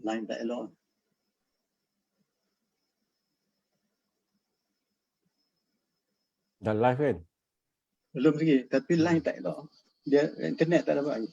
Line tak elok. Dah live kan? Belum lagi, tapi line tak elok. Dia internet tak dapat lagi.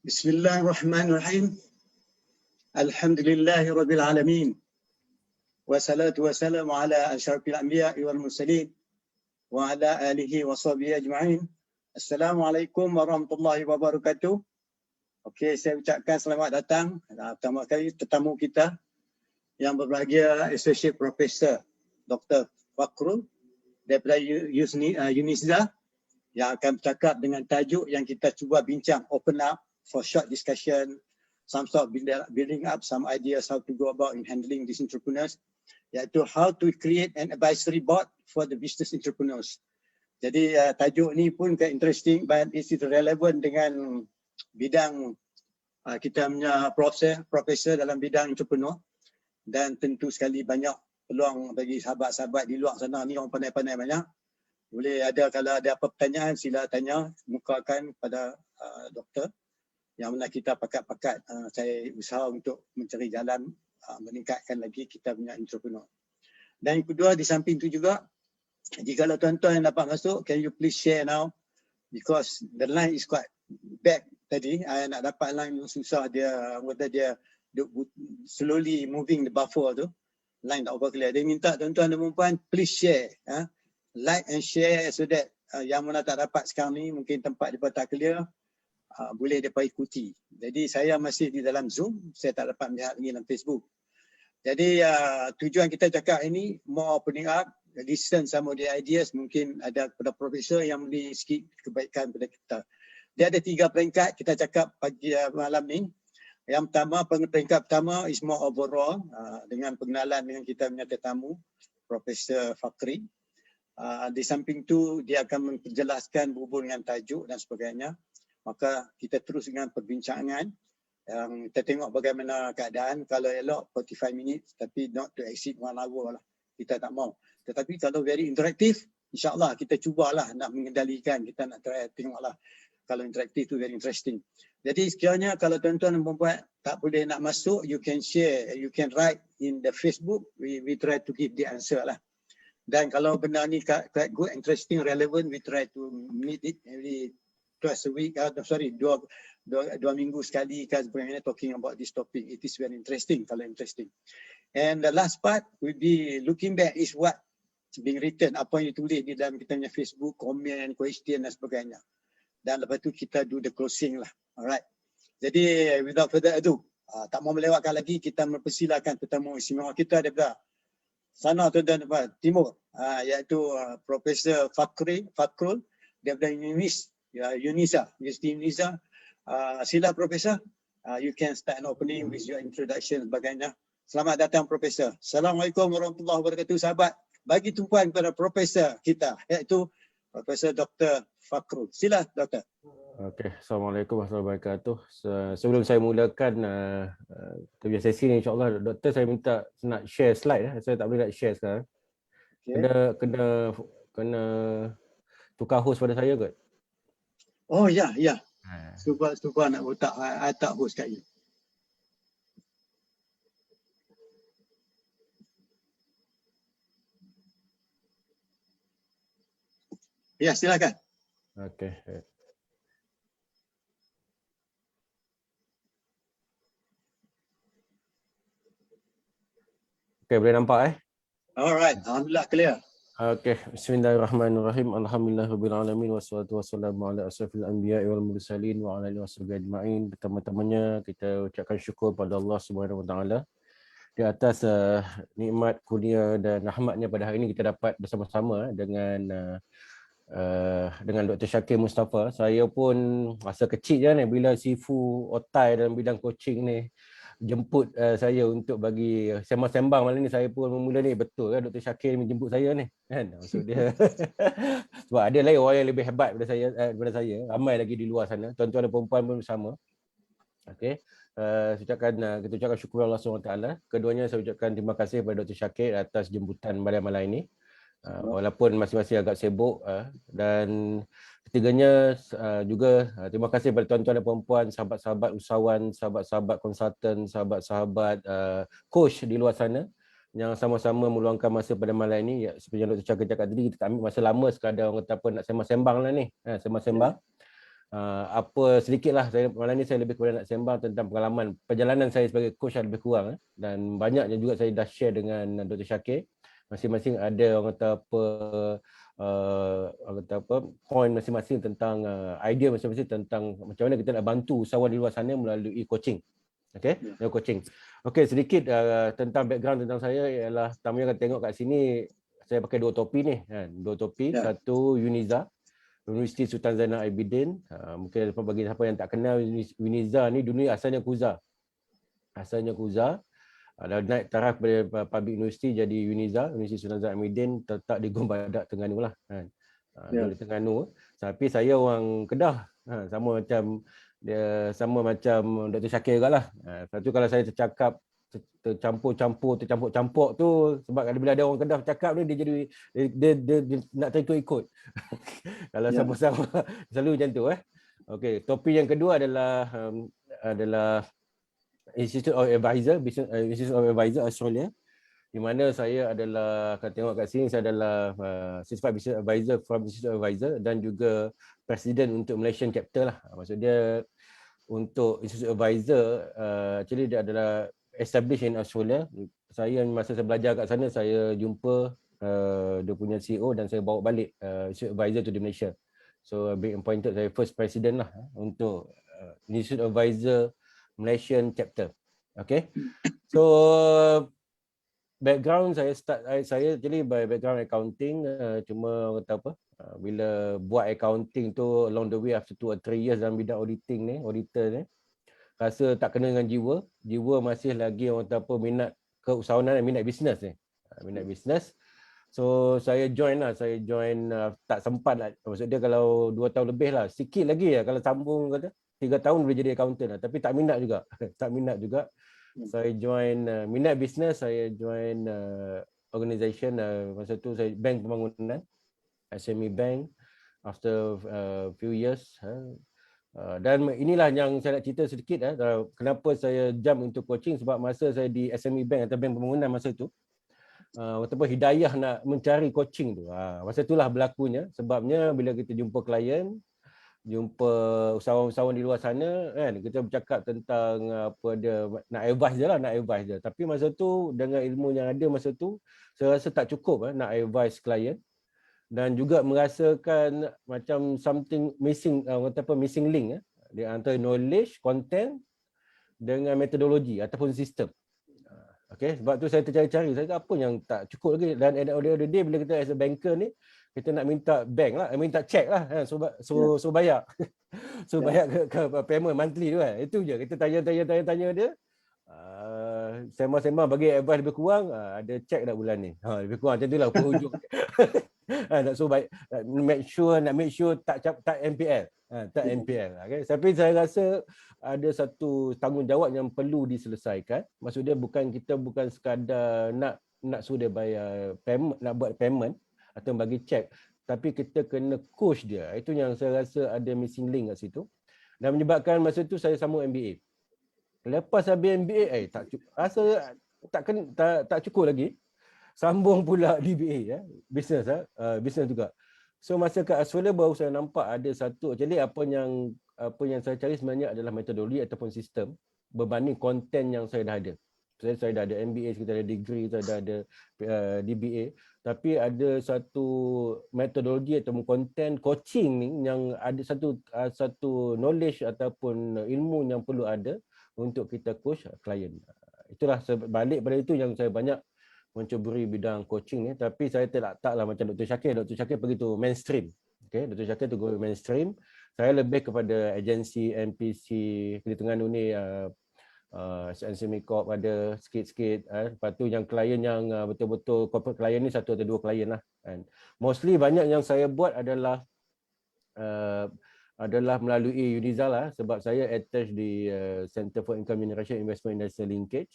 Bismillahirrahmanirrahim. Alhamdulillahirabbil alamin. Wassalatu wassalamu ala asyrafil anbiya'i wal mursalin wa ala alihi wa sahbihi ajma'in. Assalamualaikum warahmatullahi wabarakatuh. Okey, saya ucapkan selamat datang pertama kali tetamu kita yang berbahagia Associate Professor Dr. Fakrul daripada UNISDA yang akan bercakap dengan tajuk yang kita cuba bincang, open up for short discussion, some sort of building up some ideas how to go about in handling these entrepreneurs, iaitu how to create an advisory board for the business entrepreneurs. Jadi tajuk ni pun interesting but it is relevant dengan bidang kita punya profesor dalam bidang entrepreneur, dan tentu sekali banyak peluang bagi sahabat-sahabat di luar sana ni, orang pandai-pandai banyak. Boleh ada, kalau ada apa pertanyaan sila tanya, mukakan pada doktor. Yang mana kita pakat-pakat saya usaha untuk mencari jalan meningkatkan lagi kita punya entrepreneur. Dan yang kedua, di samping itu juga, jika tuan-tuan yang dapat masuk, can you please share now, because the line is quite bad tadi. Nak dapat line susah, dia slowly moving the buffer tu, line tak over clear. Dia minta tuan-tuan dan puan please share, like and share so that yang mana tak dapat sekarang ni, mungkin tempat dia tak clear, boleh mereka ikuti. Jadi saya masih di dalam Zoom, saya tak dapat melihat lagi dalam Facebook. Jadi tujuan kita cakap ini more opening up, listen some of the ideas, mungkin ada pada profesor yang boleh sikit kebaikan pada kita. Dia ada 3 peringkat kita cakap pagi malam ni. Yang pertama, peringkat pertama is more overall, dengan pengenalan dengan kita punya tetamu, Profesor Fakri. Di samping tu dia akan menjelaskan berhubung dengan tajuk dan sebagainya. Maka kita terus dengan perbincangan yang kita tengok bagaimana keadaan. Kalau elok 45 minit, tapi not to exceed 1 hour lah. Kita tak mau. Tetapi kalau very interaktif, insyaAllah kita cubalah nak mengendalikan. Kita nak try tengoklah. Kalau interaktif tu very interesting. Jadi sekiranya kalau tuan-tuan dan puan tak boleh nak masuk, you can share, you can write in the Facebook. We try to give the answer lah. Dan kalau benda ni quite good, interesting, relevant, we try to meet it every twice a week, dua minggu sekali kan, sebagainya, talking about this topic. It is very interesting, kalau interesting. And the last part will be looking back is what being written, apa yang ditulis di dalam kita punya Facebook, komen, question dan sebagainya. Dan lepas tu kita do the closing lah. Alright. Jadi without further ado, tak mau melewatkan lagi, kita mempersilakan tetamu istimewa kita daripada sana tuan-tuan timur, iaitu Profesor Fakrul daripada Universiti UNISDA. Sila Profesor, you can start an opening with your introduction sebagainya. Selamat datang Profesor. Assalamualaikum warahmatullahi wabarakatuh sahabat. Bagi tumpuan kepada Profesor kita, iaitu Profesor Dr. Fakrul. Sila Doktor. Okey, Assalamualaikum warahmatullahi wabarakatuh. Sebelum saya mulakan interview sesi ni, insyaAllah Doktor saya minta nak share slide. Saya tak boleh nak share sekarang. Okay. Kena tukar host pada saya kot? Oh ya. Super nak tak host kat you. Ya, silakan. Okey. Okey, boleh nampak Alright, alhamdulillah clear. Okay, bismillahirrahmanirrahim. Alhamdulillahirabbil alamin wassalatu wassalamu ala asrafil anbiya'i wal mursalin wa ala alihi washabbihi ajma'in. Pertama-tamanya kita ucapkan syukur pada Allah Subhanahu wa taala di atas nikmat kurnia dan rahmatnya pada hari ini kita dapat bersama-sama dengan Dr. Syakir Mustafa. Saya pun masa kecil je ni bila Sifu Otai dalam bidang coaching ni jemput saya untuk bagi sembang-sembang malam ni, saya pun mula ni betul kan Dr. Syakir menjemput saya ni kan, maksud dia sebab ada lain orang yang lebih hebat daripada saya, ramai lagi di luar sana, tuan-tuan dan perempuan pun sama. Okey, kita ucapkan syukur Allah SWT. Keduanya saya ucapkan terima kasih kepada Dr. Syakir atas jemputan malam-malam ini. Walaupun masing-masing agak sibuk, dan ketiganya juga terima kasih kepada tuan-tuan dan perempuan, sahabat-sahabat usahawan, sahabat-sahabat konsultan, sahabat-sahabat coach di luar sana yang sama-sama meluangkan masa pada malam ini. Ya, seperti yang Dr. Syakir cakap tadi, kita tak ambil masa lama sekadar orang kata apa nak sembang-sembang lah ni, sembang-sembang. Apa sedikitlah saya malam ni, saya lebih kepada nak sembang tentang pengalaman perjalanan saya sebagai coach lebih kurang, dan banyaknya juga saya dah share dengan Dr. Syakir. Masing-masing ada orang kata apa point masing-masing tentang idea masing-masing tentang macam mana kita nak bantu usahawan di luar sana melalui coaching. Okey, coaching. Okey, sedikit tentang background tentang saya ialah tamunya akan tengok kat sini saya pakai dua topi ni kan, dua topi, satu Uniza, Universiti Sultan Zainal Abidin. Mungkin bagi siapa yang tak kenal, Uniza ni dulu asalnya Kuza. Dah naik taraf daripada Public University jadi Uniza, Universiti Sultan Zainal Abidin, terletak di Gom Badak, Terengganu lah kan. Di Terengganu. Tapi saya orang Kedah, sama macam Dr. Syakir juga lah. Satu kalau saya tercampur-campur tu, sebab bila ada orang Kedah bercakap ni dia nak terikut-ikut. Kalau sama-sama selalu macam tu. Okey, topik yang kedua adalah Institute of Advisor, Institute of Advisor Australia, di mana saya adalah, kalau tengok kat sini, saya adalah Certified Business Advisor from Institute of Advisor dan juga Presiden untuk Malaysian Chapter lah. Maksud dia untuk Institute of Advisor, actually dia adalah established in Australia. Masa saya belajar kat sana, saya jumpa dia punya CEO dan saya bawa balik Institute of Advisor to the Malaysia. So being appointed saya first president lah untuk Institute of Advisor Malaysian chapter. Okay, so background saya jadi by background accounting, cuma kata apa, bila buat accounting tu along the way after 2 or 3 years dalam bidang auditing ni, auditor ni, rasa tak kena dengan jiwa masih lagi orang kata apa, minat keusahawanan, minat bisnes ni, minat bisnes. So saya join tak sempat lah, maksud dia kalau 2 tahun lebih lah, sikit lagi lah kalau sambung kata 3 tahun boleh jadi accountant lah, tapi tak minat juga. Saya join minat bisnes, saya join organisation, masa tu saya bank pembangunan, SME Bank, after few years. Dan inilah yang saya nak cerita sedikit, kenapa saya jump untuk coaching, sebab masa saya di SME Bank atau bank pembangunan masa tu, ataupun hidayah nak mencari coaching tu, masa itulah berlakunya. Sebabnya bila kita jumpa klien, jumpa usahawan-usahawan di luar sana kan, kita bercakap tentang apa dia nak advice je. Tapi masa tu dengan ilmu yang ada masa tu, saya rasa tak cukup nak advice klien, dan juga merasakan macam something missing, missing link di antara knowledge, content dengan metodologi ataupun sistem. Okay, sebab tu saya tercari-cari, saya kata apa yang tak cukup lagi. Dan at the end of the day, bila kita as a banker ni, kita nak minta bank lah, minta check lah, so bayar. So bayar ke payment monthly tu kan. Itu je, kita tanya dia. Sembang-sembang bagi advice lebih kurang, ada check dah bulan ni. Lebih kurang macam tu lah penghujung. Nak make sure tak NPL. Tak NPL. Okay. Tapi saya rasa ada satu tanggungjawab yang perlu diselesaikan. Maksud dia kita bukan sekadar nak suruh dia bayar payment, nak buat payment atau bagi cek, tapi kita kena coach dia. Itu yang saya rasa ada missing link kat situ. Dan menyebabkan masa tu saya sambung MBA. Lepas habis MBA, tak cukup lagi. Sambung pula DBA, business juga. So masa kat Australia baru saya nampak ada satu, jadi apa yang saya cari sebenarnya adalah metodologi ataupun sistem berbanding konten yang saya dah ada. Saya dah ada MBA, kita ada degree, saya dah ada DBA, tapi ada satu metodologi atau konten coaching ni yang ada satu knowledge ataupun ilmu yang perlu ada untuk kita coach klien. Itulah balik pada itu yang saya banyak mencuburi bidang coaching ni, tapi saya taklah macam Dr. Syakir. Dr. Syakir pergi tu mainstream. Okay, Dr. Syakir tu go mainstream. Saya lebih kepada agensi, MPC, Kelly Terengganu ni, SNC Corp ada sikit-sikit. Lepas tu yang klien yang betul-betul corporate klien ni 1 atau 2 klien lah. And mostly banyak yang saya buat adalah melalui Unizal lah, sebab saya attach di Center for Income Generation Investment Industrial Linkage.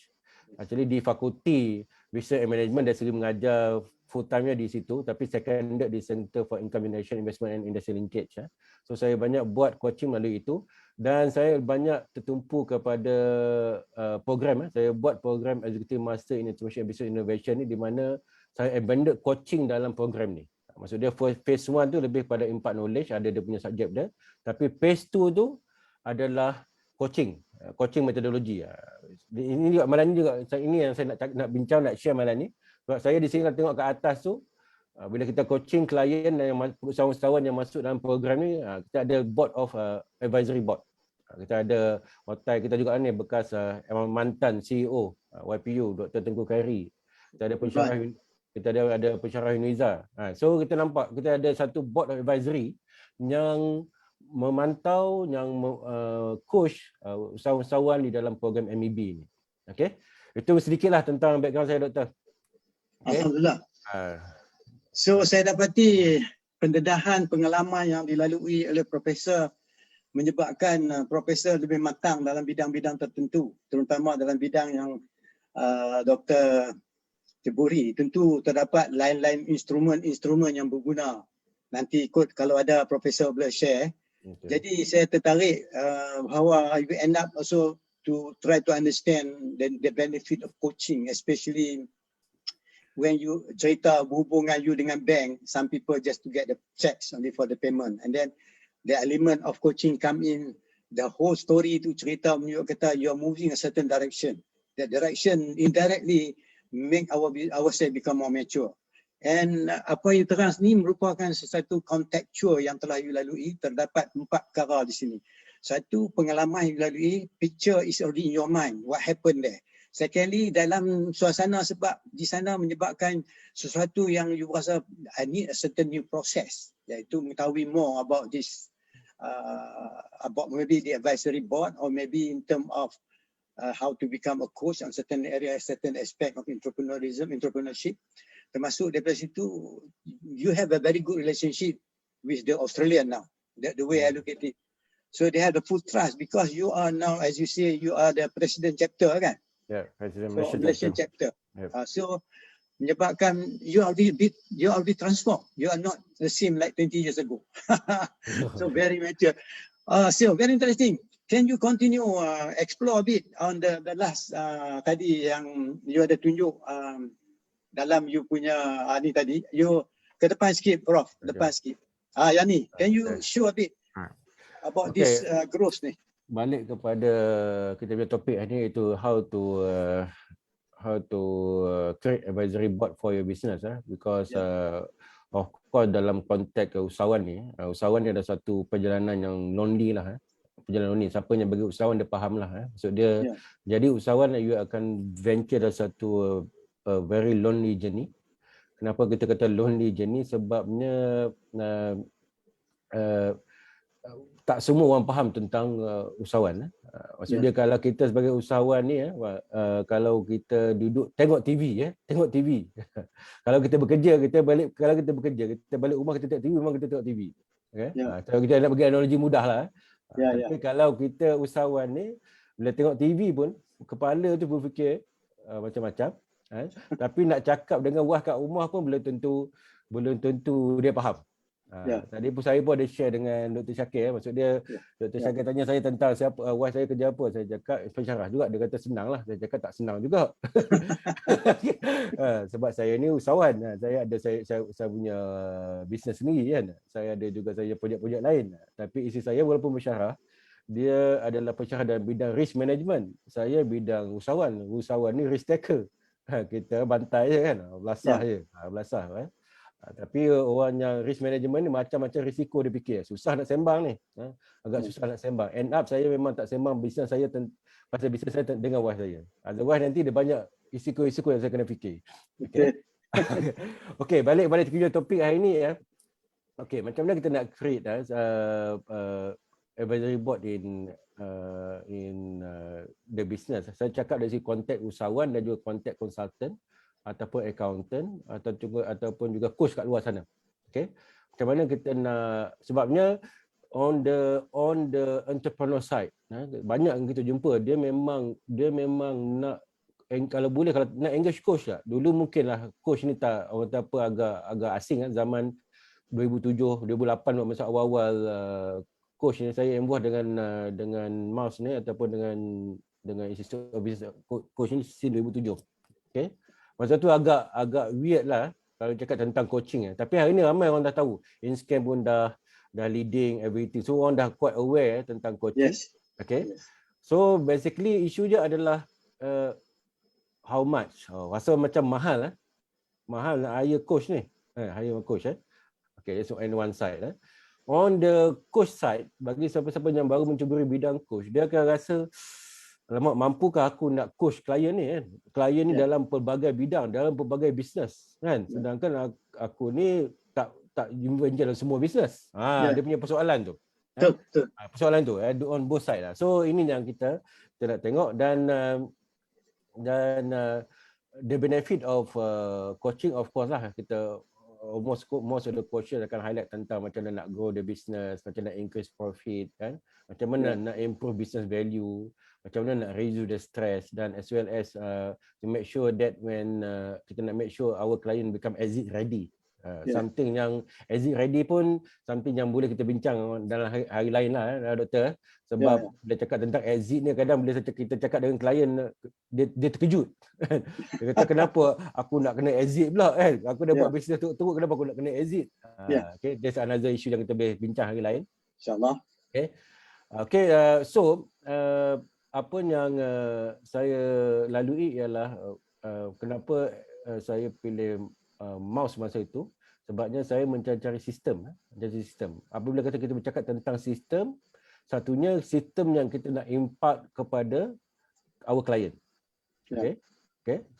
Actually di Fakulti Business and Management dari segi mengajar full time-nya di situ, tapi seconded di Center for Income Generation Investment and Industrial Linkage. So saya banyak buat coaching melalui itu, dan saya banyak tertumpu kepada program. Saya buat program Executive Master in Information and Business Innovation ni, di mana saya embedded coaching dalam program ni. Maksud dia phase 1 tu lebih pada impact knowledge, ada dia punya subjek dia, tapi phase 2 tu adalah coaching metodologi. Ini juga malam ni juga, ini yang saya nak bincang, nak share malam ni. Sebab saya di sini tengok ke atas tu, bila kita coaching klien dan usahawan-usahawan yang masuk dalam program ni, kita ada board of advisory board. Kita ada hotel kita juga ni, bekas mantan CEO YPU Dr. Tengku Khairi. Kita ada pensyarah, kita ada pensyarah Uniza. So kita nampak kita ada satu board of advisory yang memantau, yang coach usahawan-usahawan di dalam program MEB ni. Okey. Itu sedikitlah tentang background saya, Doktor. Okay. Alhamdulillah. So saya dapati pendedahan pengalaman yang dilalui oleh Profesor menyebabkan Profesor lebih matang dalam bidang-bidang tertentu, terutama dalam bidang yang Dr. ceburi. Tentu terdapat lain-lain instrumen yang berguna. Nanti ikut kalau ada Profesor boleh share. Okay. Jadi saya tertarik bahawa you end up also to try to understand the benefit of coaching, especially when you cerita berhubungan you dengan bank. Some people just to get the checks only for the payment, and then the element of coaching come in. The whole story tu cerita menunjuk kata you are moving a certain direction. That direction indirectly make ourselves become more mature. And apa yang terang ni merupakan sesuatu contextual yang telah you lalui. Terdapat 4 perkara di sini. Satu, pengalaman yang you lalui, picture is already in your mind, what happened there. Secondly, dalam suasana, sebab di sana menyebabkan sesuatu yang you rasa I need a certain new process, iaitu mengetahui more about this, about maybe the advisory board, or maybe in terms of how to become a coach on certain area, certain aspect of entrepreneurship. Termasuk daripada situ, you have a very good relationship with the Australian now, the way I look at it. So they have the full trust because you are now, as you say, you are the president chapter, kan? Yeah, president Malaysian chapter. Yep. So menyebabkan you already transformed. You are not the same like 20 years ago. So very mature. So very interesting. Can you continue explore a bit on the last tadi yang you ada tunjuk dalam you punya ni tadi. You ke depan sikit, Prof. Depan sikit. Yang ni. Can you show a bit about this growth ni? Balik kepada kita punya topik ni, iaitu how to create advisory board for your business, because of course dalam konteks usahawan ni ada satu perjalanan yang lonely lah, perjalanan lonely. Siapa yang bagi usahawan dia faham lah, maksud dia. Jadi usahawan you akan venture dalam satu very lonely journey. Kenapa kita kata lonely journey? Sebabnya tak semua orang faham tentang usahawan. Maksudnya kalau kita sebagai usahawan ni, kalau kita duduk tengok TV, kalau kita bekerja, kita balik rumah kita tengok TV, memang kita tengok TV. Okay? Kalau kita nak bagi analogi mudah lah. Tapi kalau kita usahawan ni, bila tengok TV pun, kepala tu berfikir macam-macam. Tapi nak cakap dengan wah kat rumah pun belum tentu dia faham. Tadi pun saya pun ada share dengan Dr. Syakir. Maksud dia, Dr. Syakir tanya saya tentang siapa, wife saya kerja apa. Saya cakap pensyarah juga. Dia kata senang lah. Saya cakap tak senang juga. Sebab saya ni usahawan. Saya ada saya punya bisnes sendiri kan. Saya ada juga saya projek-projek lain. Tapi isteri saya walaupun pensyarah, dia adalah pensyarah dalam bidang risk management. Saya bidang usahawan. Usahawan ni risk taker. Kita bantai je kan, belasah je. Belasah kan. Tapi orang yang risk management ni macam-macam risiko dia fikir. Susah nak sembang ni. Agak susah nak sembang. End up saya memang tak sembang bisnes saya pasal bisnes saya dengan wife saya. Otherwise nanti dia banyak risiko-risiko yang saya kena fikir. Okay. Okey, balik ke topik hari ni ya. Okey, macam mana kita nak create advisory board in the business. Saya cakap dari segi konteks usahawan dan juga konteks consultant ataupun accountant ataupun juga coach kat luar sana. Okey. Macam mana kita nak, sebabnya on the entrepreneur side, banyak yang kita jumpa dia memang nak, kalau boleh kalau nak engage coach tak. Dulu mungkinlah coach ni tak orang kata apa agak asing kan, zaman 2007 2008 masa awal-awal coach ni saya involve dengan Mouse ni ataupun dengan Institute of Business coach ni since 2007. Okey. Masa tu agak weird lah kalau cakap tentang coaching. Tapi hari ni ramai orang dah tahu. InScam pun dah leading everything. So orang dah quite aware tentang coaching. Yes. Okay. Yes. So basically isu je adalah how much. Rasa macam mahal. Mahal nak hire coach ni. Hire coach. Okay, that's on one side. On the coach side, bagi siapa-siapa yang baru mencuburi bidang coach, dia akan rasa, alamak, mampukah aku nak coach klien ni kan? Klien ni dalam pelbagai bidang, dalam pelbagai bisnes kan. Sedangkan aku ni tak involve dalam semua bisnes. Dia punya persoalan tu. Persoalan tu on both side lah. So ini yang kita nak tengok dan the benefit of coaching, of course lah, kita most of the coaches akan highlight tentang macam mana nak grow the business, macam nak increase profit kan, macam mana nak improve business value, macam mana nak reduce the stress, dan as well as to make sure that when kita nak make sure our client become exit ready. Something yang exit ready pun something yang boleh kita bincang dalam hari lain lah doktor. Sebab bila cakap tentang exit ni, kadang bila kita cakap dengan klien, dia terkejut. Dia kata kenapa aku nak kena exit pula kan? Aku dah buat bisnes teruk, kenapa aku nak kena exit? Okay, that's another issue yang kita boleh bincang hari lain. InsyaAllah. Okay, so apa yang saya lalui ialah kenapa saya pilih Mouse masa itu, sebabnya saya mencari sistem. Apabila kita bercakap tentang sistem, satunya sistem yang kita nak impart kepada our client. Okay,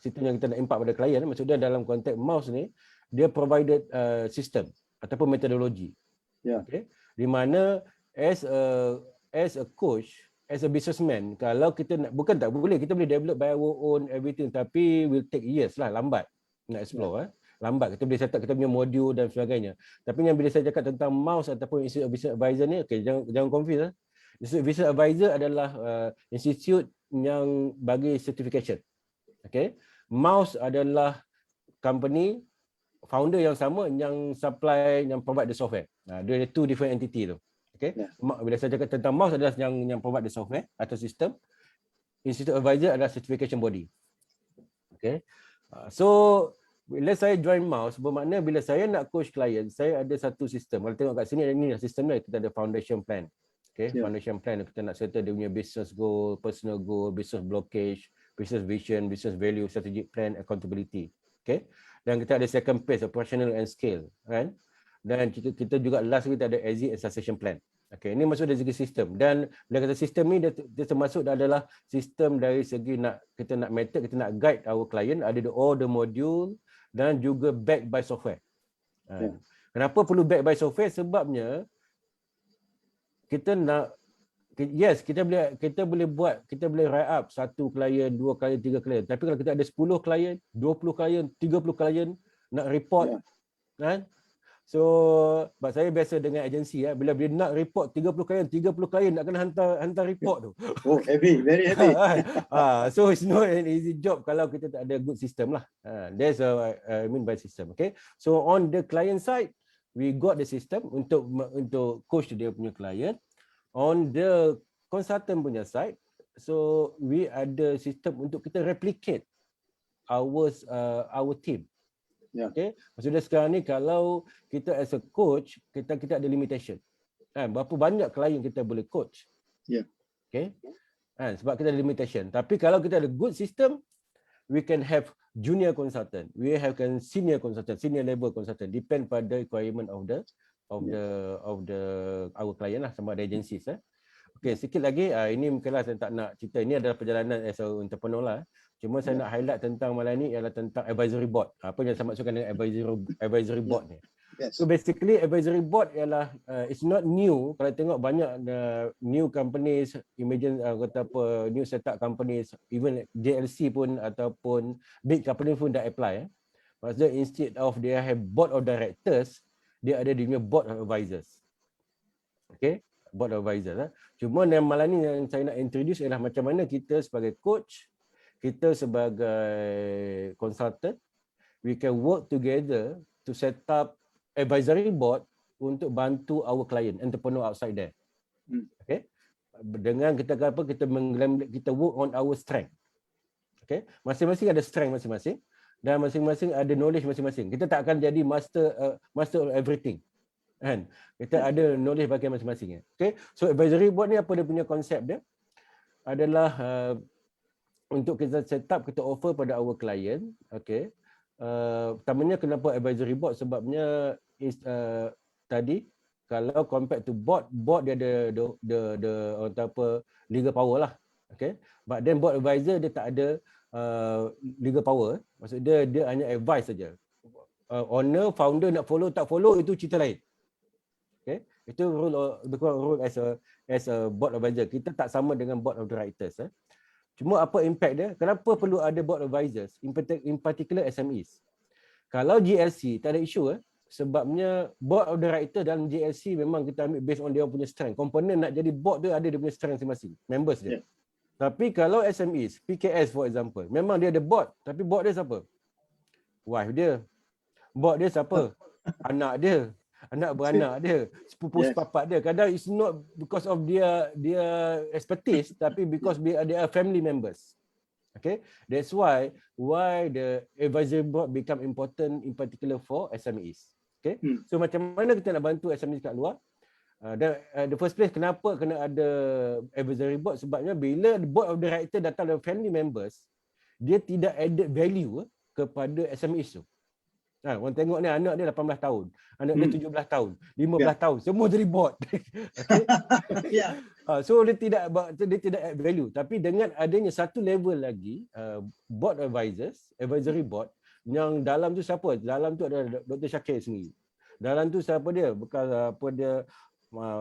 sistem yang kita nak impart kepada klien, maksudnya dalam konteks Mouse ni, dia provided sistem ataupun metodologi. Okay, di mana as a coach, as a businessman, kalau kita nak, bukan tak boleh, kita boleh develop by our own everything, tapi will take years lah, lambat nak explore. Lambat, kita boleh set up kita punya modul dan sebagainya. Tapi yang bila saya cakap tentang Mouse ataupun Institute of Business Advisor ni, okay, jangan confuse. Institute of Business Advisor adalah institute yang bagi certification. Okay, Mouse adalah company founder yang sama yang supply, yang provide the software. Dia ada two different entity tu. Okay, bila saya cakap tentang Mouse adalah yang provide the software atau sistem. Institute of Advisor adalah certification body. Okay, so bila saya join Mouse, bermakna bila saya nak coach klien, saya ada satu sistem. Kalau tengok kat sini, ini sistem dia, kita ada foundation plan. Okay, foundation plan, kita nak settle dia punya business goal, personal goal, business blockage, business vision, business value, strategic plan, accountability. Okay, dan kita ada second phase, operational and scale, kan? Dan kita juga last kita ada exit and succession plan. Okay, ini masuk dari segi sistem. Dan bila kata sistem ni, dia termasuk adalah sistem dari segi kita nak method, kita nak guide our client, ada all the module dan juga backed by software. Kenapa perlu backed by software? Sebabnya kita nak, kita boleh buat, kita boleh write up 1 klien, 2 klien, 3 klien. Tapi kalau kita ada 10 klien, 20 klien, 30 klien nak report, kan? So, saya biasa dengan agensi, bila nak report 30 klien nak kena hantar report tu. Oh, heavy, very heavy. So it's not an easy job kalau kita tak ada good system lah. That's I mean by system. Okay. So on the client side, we got the system untuk coach dia punya client. On the consultant punya side, so we ada system untuk kita replicate our team. Okay, maksudnya sekarang ni kalau kita as a coach, kita ada limitation. Berapa banyak klien kita boleh coach. Ya. Okay. Sebab kita ada limitation. Tapi kalau kita ada good system, we can have junior consultant, we have senior consultant, senior level consultant, depend pada requirement of the our client lah, sama ada agencies. Okay, sikit lagi, ini mungkinlah saya tak nak cerita, ini adalah perjalanan as a entrepreneur lah. Cuma saya nak highlight tentang malam ni ialah tentang advisory board. Apa yang saya maksudkan dengan advisory board ni? Yes. So basically advisory board ialah it's not new. Kalau tengok banyak new companies, imagine kata apa, new setup companies, even JLC pun ataupun big company pun dah apply. Maksudnya instead of dia have board of directors, dia ada dia punya board of advisors. Okay, board of advisors. Cuma yang malam ni yang saya nak introduce ialah macam mana kita sebagai coach, kita sebagai consultant, we can work together to set up advisory board untuk bantu our client, entrepreneur outside there. Okay. Dengan kita apa, kita work on our strength. Okay. Masing-masing ada strength masing-masing dan masing-masing ada knowledge masing-masing. Kita tak akan jadi master of everything. Kan? Kita ada knowledge bagi masing-masing. Okay. So advisory board ni apa dia punya konsep dia? Adalah untuk kita set up, kita offer pada our client. Okay. Pertamanya kenapa advisory board, sebabnya is tadi kalau compared to board dia ada apa legal power lah. Okay, but then board advisor dia tak ada legal power. Maksud dia hanya advice saja. Owner, founder nak follow tak follow itu cerita lain. Okay, itu rule as a board advisor. Kita tak sama dengan board of directors. Cuma apa impact dia? Kenapa perlu ada board advisors? In particular SMEs. Kalau GLC tak ada isu, sebabnya board of director dalam GLC memang kita ambil based on dia punya strength. Komponen nak jadi board dia ada dia punya strength masing-masing, members dia. Yeah. Tapi kalau SMEs, PKS for example, memang dia ada board, tapi board dia siapa? Wife dia. Board dia siapa? Anak dia. Anak beranak dia, sepupu sepapat dia. Kadang it's not because of dia expertise, tapi because they are family members. Okay, that's why the advisory board become important in particular for SMEs. Okay, so macam mana kita nak bantu SMEs kat luar? Dan the first place kenapa kena ada advisory board, sebabnya bila board of director datang dari family members, dia tidak added value kepada SMEs tu. Orang tengok ni anak dia 18 tahun, anak dia 17 tahun, 15 tahun, semua jadi board. Okay? So dia tidak add value. Tapi dengan adanya satu level lagi, board advisors, advisory board, yang dalam tu siapa? Dalam tu ada Dr. Syakir sendiri. Dalam tu siapa dia? Bekas apa dia,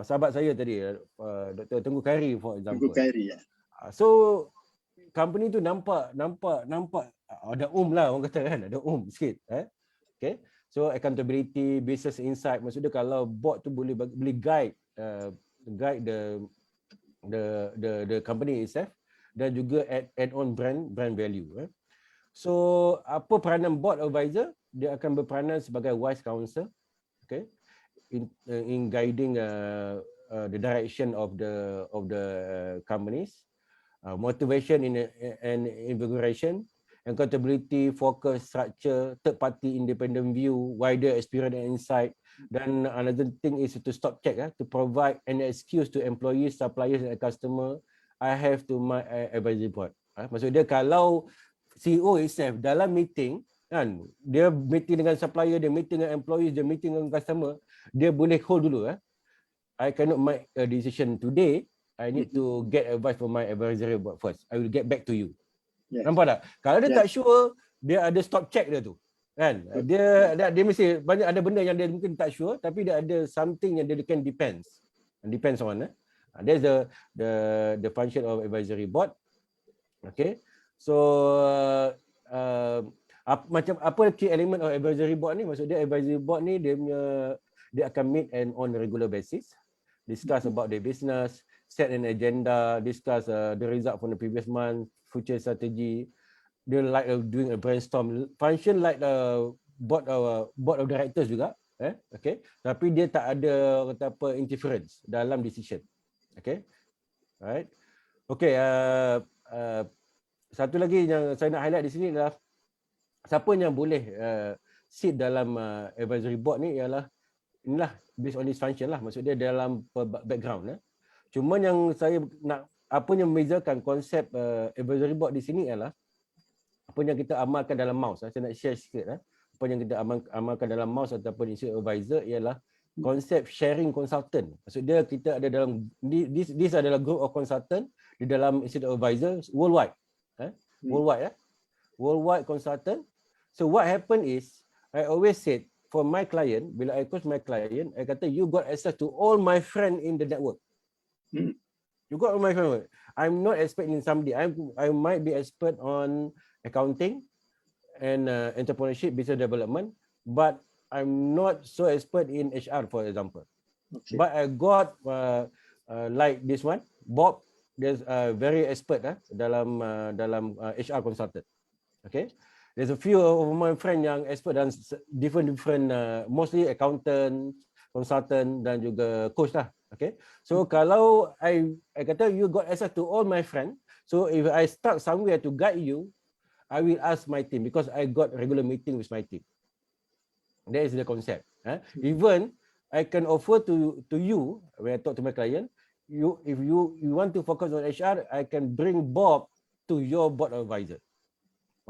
sahabat saya tadi, Dr. Tengku Khairi for example. Tengku Khairi, ya. So company tu nampak ada lah orang kata kan, ada sikit. Okay, so accountability, business insight. Maksudnya kalau board tu boleh guide the company itself dan juga add on brand value. So apa peranan board advisor? Dia akan berperanan sebagai wise counsel, okay, in guiding the direction of the companies, motivation and invigoration, accountability, focus, structure, third party independent view, wider experience and insight. Dan another thing is to stop check, to provide an excuse to employees, suppliers and customer. I have to my advisory board. Maksudnya kalau CEO itself dalam meeting kan, dia meeting dengan supplier, dia meeting dengan employees, dia meeting dengan customer, dia boleh hold dulu. I cannot make a decision today. I need to get advice from my advisory board first. I will get back to you. Yes. Nampak tak? Kalau dia tak sure, dia ada stop check dia tu. Kan? Dia mesti banyak ada benda yang dia mungkin tak sure, tapi dia ada something yang dia can depends on. That's the function of advisory board. Okay. So macam apa key element of advisory board ni? Maksudnya advisory board ni dia akan meet on a regular basis, discuss about their business, set an agenda, discuss the result from the previous month, future strategy. They like doing a brainstorm, function like board of directors juga, okay. Tapi dia tak ada kata apa interference dalam decision, okay, right, okay. Satu lagi yang saya nak highlight di sini adalah siapa yang boleh sit dalam advisory board ni ialah inilah based on this function lah, maksud dia dalam background. Cuma yang saya nak, apa yang membezakan konsep advisory board di sini ialah apa yang kita amalkan dalam mouse. Saya nak share sikit. Apa yang kita amalkan dalam mouse ataupun institute advisor ialah konsep sharing consultant. Maksud dia kita ada dalam, this adalah group of consultant di dalam institute advisor worldwide. Worldwide consultant. So what happened is, I always said, for my client, bila I coach my client, I kata, you got access to all my friend in the network. You got all my friend. I'm not expecting somebody. I might be expert on accounting and entrepreneurship, business development, but I'm not so expert in HR, for example. Okay. But I got like this one, Bob. There's very expert dalam HR consultant. Okay. There's a few of my friend yang expert dan different mostly accountant, consultant dan juga coach lah. Okay. So kalau I kata you got access to all my friend, so if I stuck somewhere to guide you, I will ask my team because I got regular meeting with my team. That is the concept. Even I can offer to you when I talk to my client, if you want to focus on HR, I can bring Bob to your board advisor.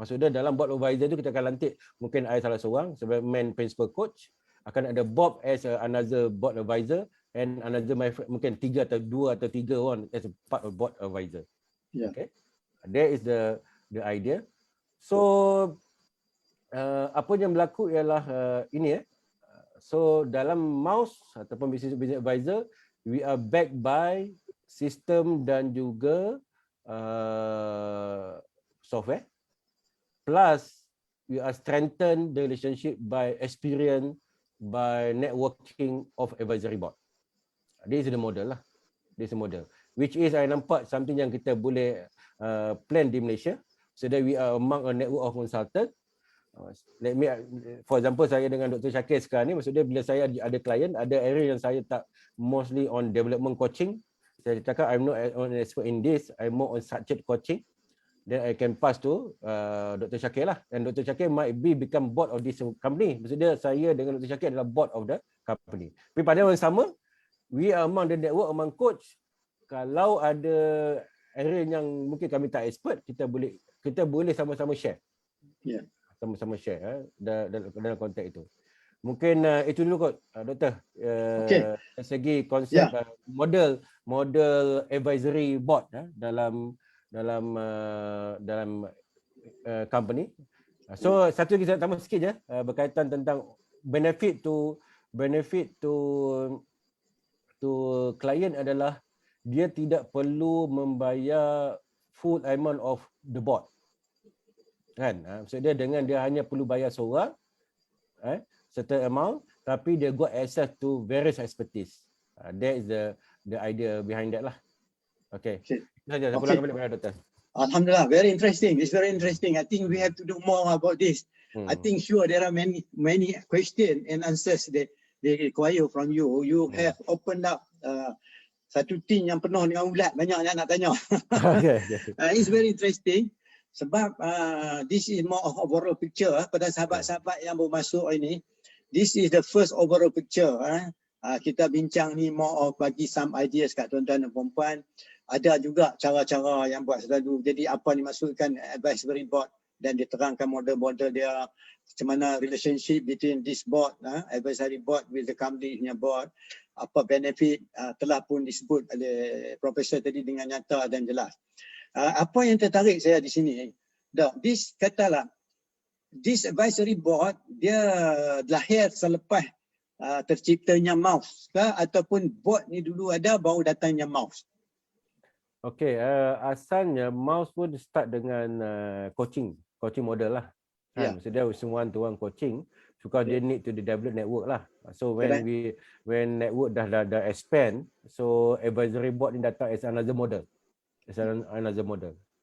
Maksudnya dalam board advisor tu kita akan lantik mungkin I salah seorang sebagai main principal coach, akan ada Bob as another board advisor and another my friend, mungkin 2 atau 3 orang as a part of board advisor. Yeah. Okay. That is the idea. So apa yang berlaku ialah ini so dalam mouse ataupun business advisor, we are backed by sistem dan juga software, plus we are strengthen the relationship by experience, by networking of advisory board. This is the model lah. This is the model, which is I nampak something yang kita boleh plan di Malaysia, so that we are among a network of consultant. Let me, for example, saya dengan Dr. Shakir sekarang ni, maksudnya bila saya ada klien, ada area yang saya tak mostly on development coaching, saya cakap I'm not an expert in this, I'm more on structured coaching, then I can pass to Dr. Shakir lah, and Dr. Shakir might become board of this company. Maksudnya saya dengan Dr. Shakir adalah board of the company. Tapi pada yang sama, we are among the network, among coach. Kalau ada area yang mungkin kami tak expert, kita boleh sama-sama share. Yeah. Sama-sama share dalam konteks itu. Mungkin itu dulu kot, Doktor. Dari segi konsep model advisory board dalam company. So satu lagi saya tambah sikit je berkaitan tentang benefit to client adalah dia tidak perlu membayar full amount of the board. Kan? Maksudnya dengan dia hanya perlu bayar seorang certain amount, tapi dia got access to various expertise. That is the idea behind that lah. Okay. Itu saja. Saya pulang balik kepada Doktor. Alhamdulillah, very interesting. It's very interesting. I think we have to do more about this. I think sure there are many questions and answers that they require from you. You have opened up satu team yang penuh dengan ulat, banyak yang nak tanya. It's very interesting. Sebab this is more of overall picture pada sahabat-sahabat yang baru masuk ini. This is the first overall picture. Kita bincang ni more of bagi some ideas kat tuan-tuan dan puan-puan. Ada juga cara-cara yang buat selalu. Jadi apa dimaksudkan advisory board dan diterangkan model-model dia, macam mana relationship between this board, advisory board with the company punya board, apa benefit telah pun disebut oleh Profesor tadi dengan nyata dan jelas. Apa yang tertarik saya di sini, this katalah, this advisory board dia lahir selepas terciptanya mouse ke, ataupun board ni dulu ada baru datangnya mouse? Okey, asalnya mouse pun start dengan coaching model lah. Maksudnya semua one-to-one coaching, because they need to develop network lah. So when network dah expand, so advisory board ni datang as another model.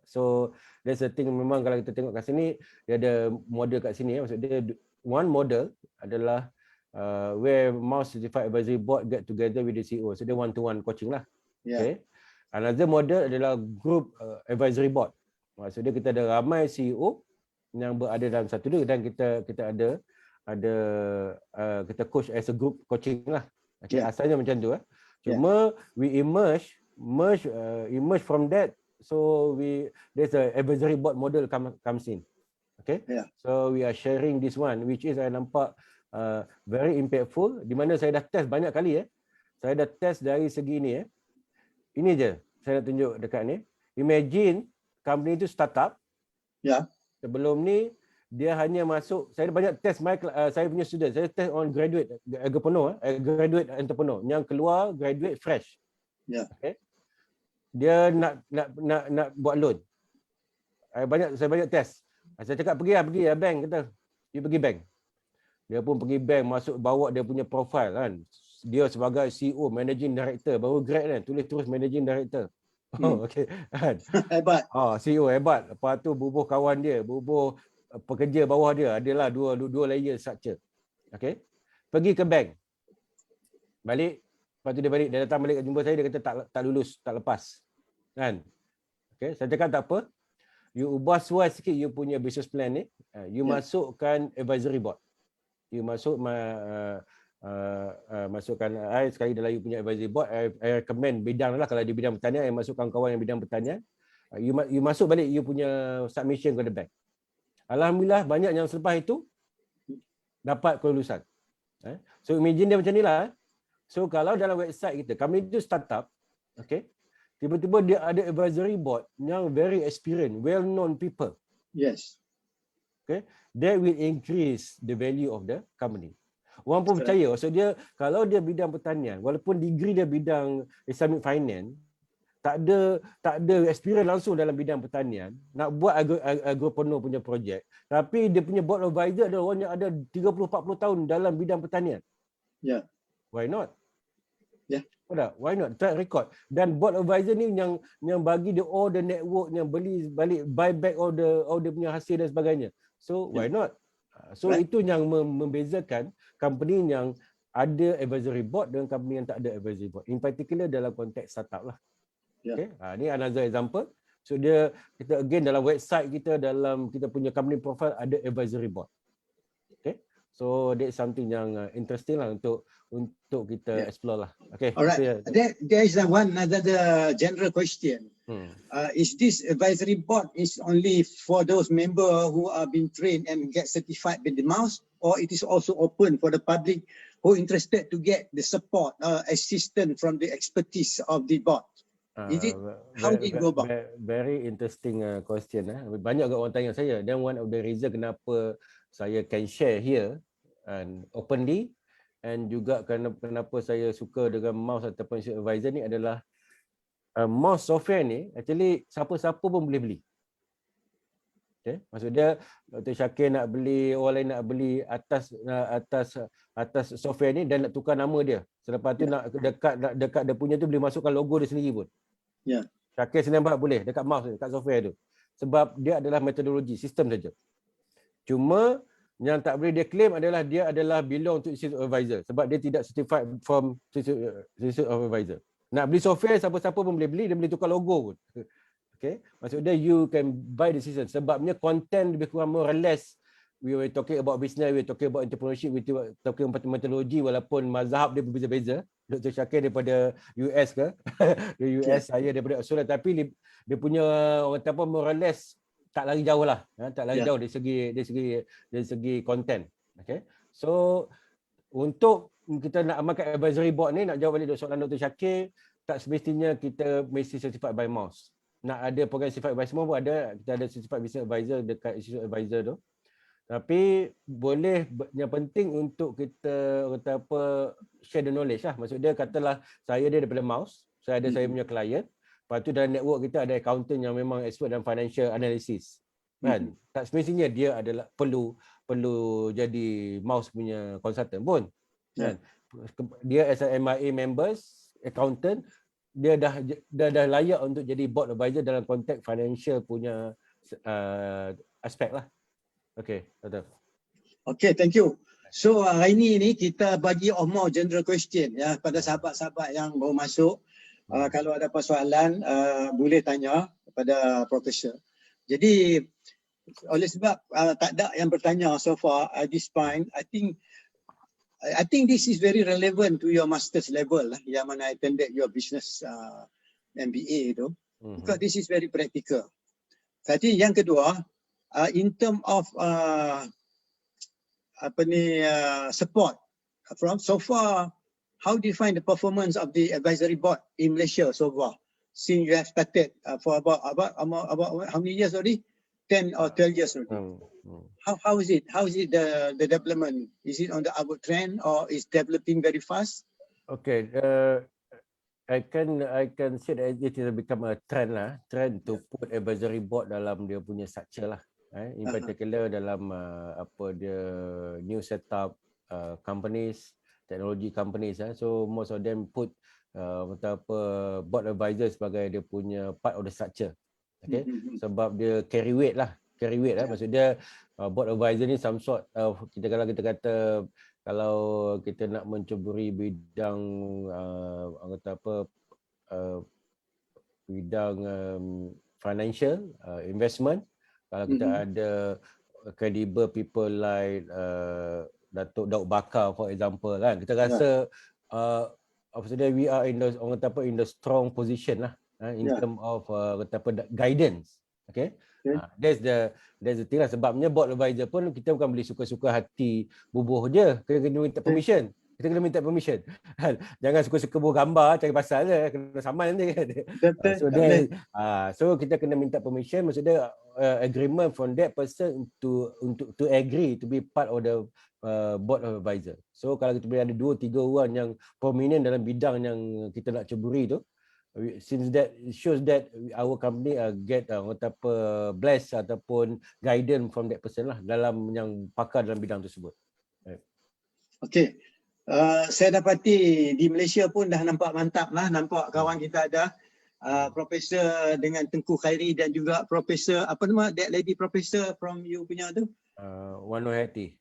So that's the thing, memang kalau kita tengok kat sini, dia ada model kat sini. Maksudnya one model adalah where mouse certified advisory board get together with the CEO. So dia one-to-one coaching lah. Okay. Another model adalah group advisory board. Maksudnya kita ada ramai CEO yang berada dalam satu tu, dan kita kita coach as a group coaching lah. Okay. Asalnya macam tu. Cuma we emerge emerge from that. So there's a advisory board model comes in. Okay. Yeah. So we are sharing this one, which is saya nampak very impactful. Di mana saya dah test banyak kali. Saya dah test dari segi ni. Ini je saya nak tunjuk dekat ni. Imagine company itu startup. Ya. Sebelum ni dia hanya masuk, saya banyak test saya punya student, saya test on graduate graduate entrepreneur yang keluar graduate fresh. Ya. Okay. Dia nak buat loan. Saya banyak test. Saya cakap pergi bank, kata. Dia pergi bank. Dia pun pergi bank, masuk bawa dia punya profile kan. Dia sebagai CEO, managing director, baru grad kan, tulis terus managing director. Oh, okey. Hebat. CEO hebat. Lepas tu bubuh kawan dia, bubuh pekerja bawah dia, adalah dua layer structure. Okey. Pergi ke bank. Balik, lepas tu dia datang balik jumpa saya, dia kata tak lulus, tak lepas. Kan? Okey, saya cakap tak apa. You ubah suai sikit you punya business plan ni. You masukkan advisory board. You masukkan sekali dalam you punya advisory board. I recommend bidang lah, kalau di bidang pertanian, I masukkan kawan yang bidang pertanian. You masuk balik you punya submission ke the bank. Alhamdulillah banyak yang selepas itu dapat kelulusan. So imagine dia macam ni lah. So kalau dalam website kita, company itu startup, okay, tiba-tiba dia ada advisory board yang very experienced, well-known people. Yes. Okay, that will increase the value of the company. Orang pun percaya. So dia, kalau dia bidang pertanian, walaupun degree dia bidang Islamic Finance, tak ada experience langsung dalam bidang pertanian, nak buat agropreneur punya projek, tapi dia punya board advisor adalah orang yang ada 30-40 tahun dalam bidang pertanian. Ya. Yeah. Why not? Ya. Yeah. Why not? Track record. Dan board advisor ni yang bagi dia all the network, yang beli balik, buy back all the punya hasil dan sebagainya. So why not? So itu yang membezakan company yang ada advisory board dengan company yang tak ada advisory board. In particular dalam konteks startup lah. Okay. Ni another example. So kita again dalam website kita, dalam kita punya company profile ada advisory board. Okay. So that's something yang interesting lah untuk kita explore lah. Okay. Alright. There is another general question. Is this advisory board is only for those members who are being trained and get certified by the MAUS, or it is also open for the public who interested to get the support, assistance from the expertise of the board? Is it, how did it go about? Very interesting question. Banyak orang tanya saya. Dan one of the reason kenapa saya can share here and openly, and juga kenapa saya suka dengan MAUS ataupun advisor ni adalah MAUS software ni actually siapa-siapa pun boleh beli. Okay? Maksud dia Dr. Shakir nak beli, orang lain nak beli atas software ni dan nak tukar nama dia. Selepas tu nak dekat dia punya tu boleh masukkan logo dia sendiri pun. Ya. Shakir senang banget boleh dekat MAUS, dekat software tu. Sebab dia adalah metodologi, sistem saja. Cuma yang tak boleh dia claim adalah dia adalah belong to Institute of Advisor sebab dia tidak certified from Institute of Advisor. Nak beli software, siapa-siapa pun boleh beli, dia boleh tukar logo pun. Okay, maksud dia you can buy the system. Sebabnya content lebih kurang more or less, we were talking about business, we were talking about entrepreneurship, we were talking about metodologi, walaupun mazhab dia berbeza-beza. Dr. Shakir daripada US ke? Dari US, saya daripada Australia, tapi dia punya orang kata apa, more or less tak lari jauh lah. Tak lari jauh dari segi content. Okay, so untuk kita nak amalkan advisory board ni, nak jawab balik soalan Dr. Shakir, tak semestinya kita mesti certified by MAUS. Nak ada program certified by semua pun ada. Kita ada certified business advisor dekat Institute Advisor tu. Tapi boleh, yang penting untuk kita kata apa, share the knowledge lah. Maksud dia katalah saya dia daripada MAUS, saya ada saya punya client. Lepas tu dalam network kita ada accountant yang memang expert dalam financial analysis. Kan? Tak semestinya dia adalah perlu jadi MAUS punya consultant pun. Kan? Dia as a MIA members, accountant, dia dah layak untuk jadi board advisor dalam konteks financial punya aspek lah. Okay, betul. Okay, thank you. So hari ni kita bagi more general question ya pada sahabat-sahabat yang baru masuk. Kalau ada persoalan boleh tanya kepada Profesor. Jadi oleh sebab tak ada yang bertanya so far at this point, I think this is very relevant to your master's level yang mana I attended your business MBA tu, because this is very practical. Jadi yang kedua, in term of support from so far, how do you find the performance of the advisory board in Malaysia so far? Since you have started for about how many years already? 10 or 12 years already. How is it? How is it the development? Is it on the upward trend or is developing very fast? Okay, I can say that it has become a trend to put advisory board dalam dia punya structure lah. In particular dalam dia new setup companies, technology companies. So most of them put board advisor sebagai dia punya part of the structure. Okay, sebab dia carry weight lah. Maksud dia board advisor ni some sort of kita kata kalau kita nak mencuburi bidang bidang financial investment, kalau kita ada credible people like Datuk Daud Bakar for example kan, kita rasa we are in the strong position lah in term of guidance. Okay, that's the thing lah. Sebabnya board advisor pun kita bukan boleh suka-suka hati bubuh je, kena minta permission. Kita kena minta permission. Jangan suka-suka bubuh gambar cari pasal je, kena saman nanti kan. So kita kena minta permission, maksudnya agreement from that person to agree to be part of the board of advisor. So kalau kita boleh ada 2-3 orang yang prominent dalam bidang yang kita nak ceburi tu, since that shows that our company get blessed ataupun guidance from that person lah dalam yang pakar dalam bidang tersebut. Okay, saya dapati di Malaysia pun dah nampak mantap lah, nampak kawan kita ada Profesor dengan Tengku Khairi dan juga Profesor apa nama that lady professor from you punya tu? Wan Hayati.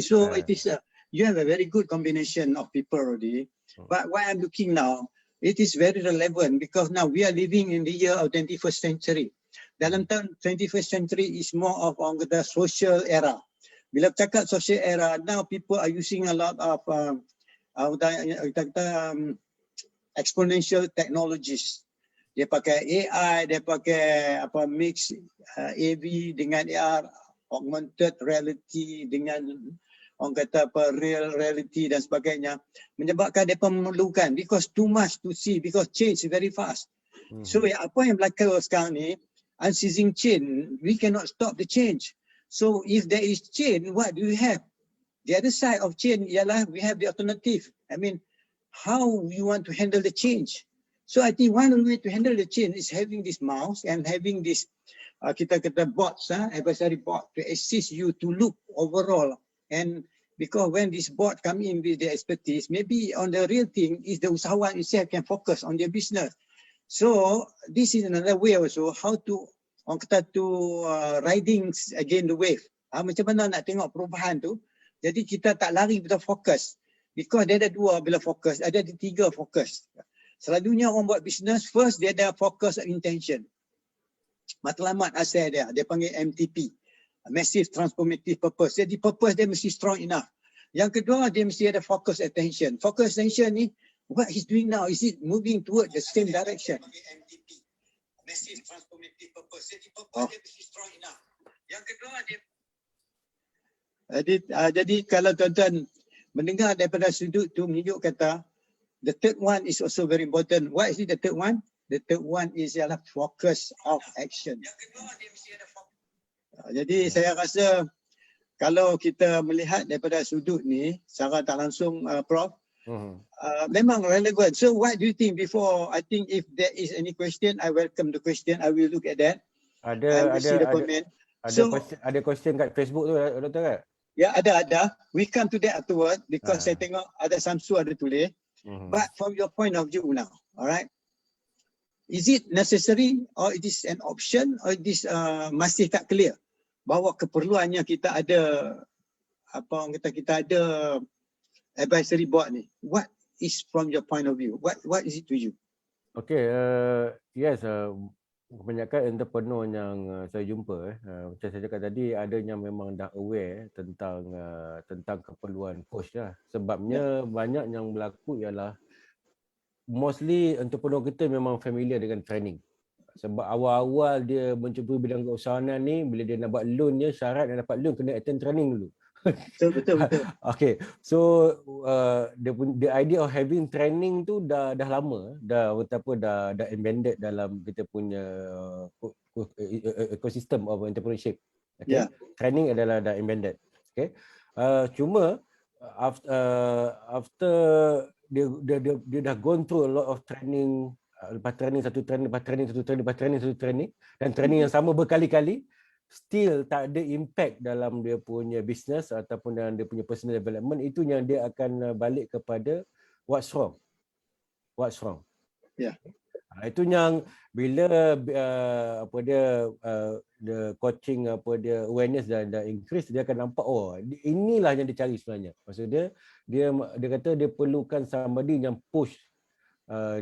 So it is you have a very good combination of people already. But what I'm looking now, it is very relevant because now we are living in the year of 21st century. Dalam tahun 21st century is more of on the social era. Bila cakap social era, now people are using a lot of exponential technologies. Dia pakai AI, dia pakai mix AV dengan AR, augmented reality dengan orang kata real reality dan sebagainya, menyebabkan mereka memerlukan because too much to see because change very fast. So apa yang berlaku sekarang ni, unceasing change, we cannot stop the change. So if there is change, what do you have? The other side of change ialah we have the alternative. I mean, how you want to handle the change. So I think one way to handle the change is having this mouse and having this kita boards, advisory board to assist you to look overall. And because when this board come in with the expertise, maybe on the real thing is the usahawan itself can focus on their business. So this is another way also how to riding again the wave. Macam mana nak tengok perubahan tu. Jadi kita tak lari kita fokus. Because dia ada 2 bila fokus, ada 3 fokus. Selalunya orang buat business, first dia ada focus intention. Matlamat asal dia panggil MTP. Massive Transformative Purpose. Jadi purpose dia mesti strong enough. Yang kedua, dia mesti ada focus attention. Focus attention ni, what he's doing now, is it moving toward the same direction? Massive Transformative Purpose. Jadi purpose dia mesti strong enough. Yang kedua, dia jadi kalau tuan-tuan mendengar daripada sudut tu menunjuk kata, the third one is also very important. What is it the third one? The third one is ialah focus of action. Yang kedua, dia mesti ada focus. Jadi saya rasa kalau kita melihat daripada sudut ni secara tak langsung Prof, memang relevan. So what do you think before I think if there is any question, I welcome the question. I will look at that. Ada question kat Facebook tu Dr. kan? Ya ada. We come to that afterward because saya tengok ada Samsu ada tulis. But from your point of view now, alright? Is it necessary or it is an option or it is masih tak clear bahawa keperluannya kita ada kita ada advisory board ni? What is from your point of view? What is it to you? Okay, yes, kebanyakan entrepreneur yang saya jumpa macam saya cakap tadi, ada yang memang dah aware tentang keperluan coach lah. Sebabnya banyak yang berlaku ialah mostly entrepreneur kita memang familiar dengan training. Sebab awal-awal dia mencuba bidang keusahawan ni, bila dia nak buat loan dia, syarat nak dapat loan kena attend training dulu. Betul. Okay, so the idea of having training tu dah lama, dah embedded dalam kita punya ecosystem of entrepreneurship. Okay, training adalah dah embedded. Okay, cuma after dia dah gone through a lot of training, lepas training satu training, lepas training satu training, lepas training satu training, dan training yang sama berkali-kali, still tak ada impact dalam dia punya business ataupun dalam dia punya personal development. Itu yang dia akan balik kepada what's wrong. Itu yang bila the coaching dia awareness dah increase, dia akan nampak inilah yang dia cari sebenarnya. Maksud dia kata dia perlukan somebody yang push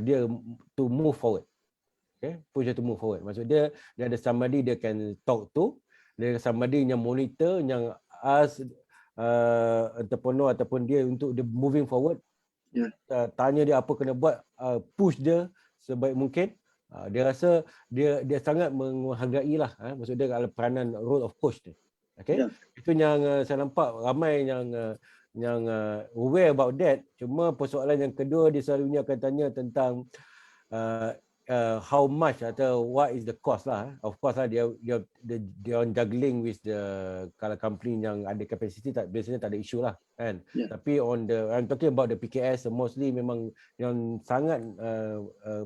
dia to move forward. Okay, push to move forward. Maksud dia ada somebody dia can talk to, dia ada somebody yang monitor, yang ask entrepreneur ataupun dia untuk dia moving forward. Tanya dia apa kena buat, push dia sebaik mungkin. Dia rasa dia sangat menghargai lah. Maksud dia kalau peranan role of coach tu. Okay, itu yang saya nampak ramai yang aware about that. Cuma persoalan yang kedua, dia selalunya akan tanya tentang how much atau what is the cost lah. Of course lah, dia on juggling with the, kalau company yang ada capacity biasanya tak ada isu lah kan. Tapi I'm talking about the PKS, mostly memang yang sangat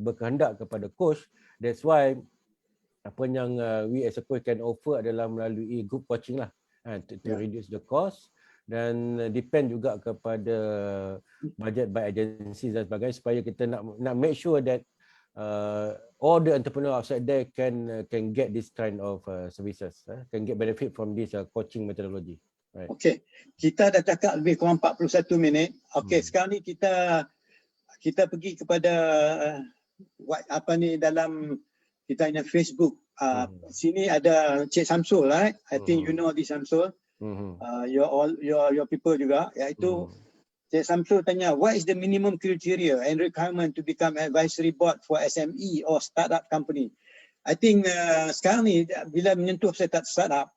berkehendak kepada coach. That's why apa yang we as a coach can offer adalah melalui group coaching lah, to reduce the cost, dan depend juga kepada budget by agencies dan sebagainya, supaya kita nak make sure that all the entrepreneur outside there can get this kind of services, can get benefit from this coaching methodology. Right. Okay, kita dah cakap lebih kurang 41 minit. Okay, sekarang ni kita pergi kepada dalam kita punya Facebook. Sini ada Cik Samsul, right? I think you know this Samsul. Your people juga, iaitu Cik Samsul tanya, what is the minimum criteria and requirement to become advisory board for SME or startup company? I think sekarang ni bila menyentuh startup,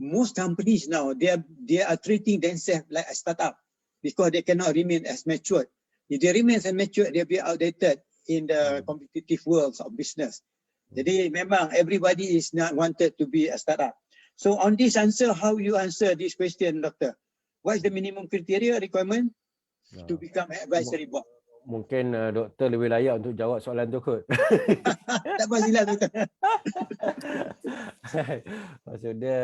most companies now they are treating themselves like a startup because they cannot remain as mature. If they remain as mature, they'll be outdated in the competitive worlds of business. Jadi memang everybody is not wanted to be a startup. So on this answer, how you answer this question, Doctor? What is the minimum criteria requirement to become advisory board? Mungkin doktor lebih layak untuk jawab soalan tu kot. Tak apa, silakan doktor. Maksud dia,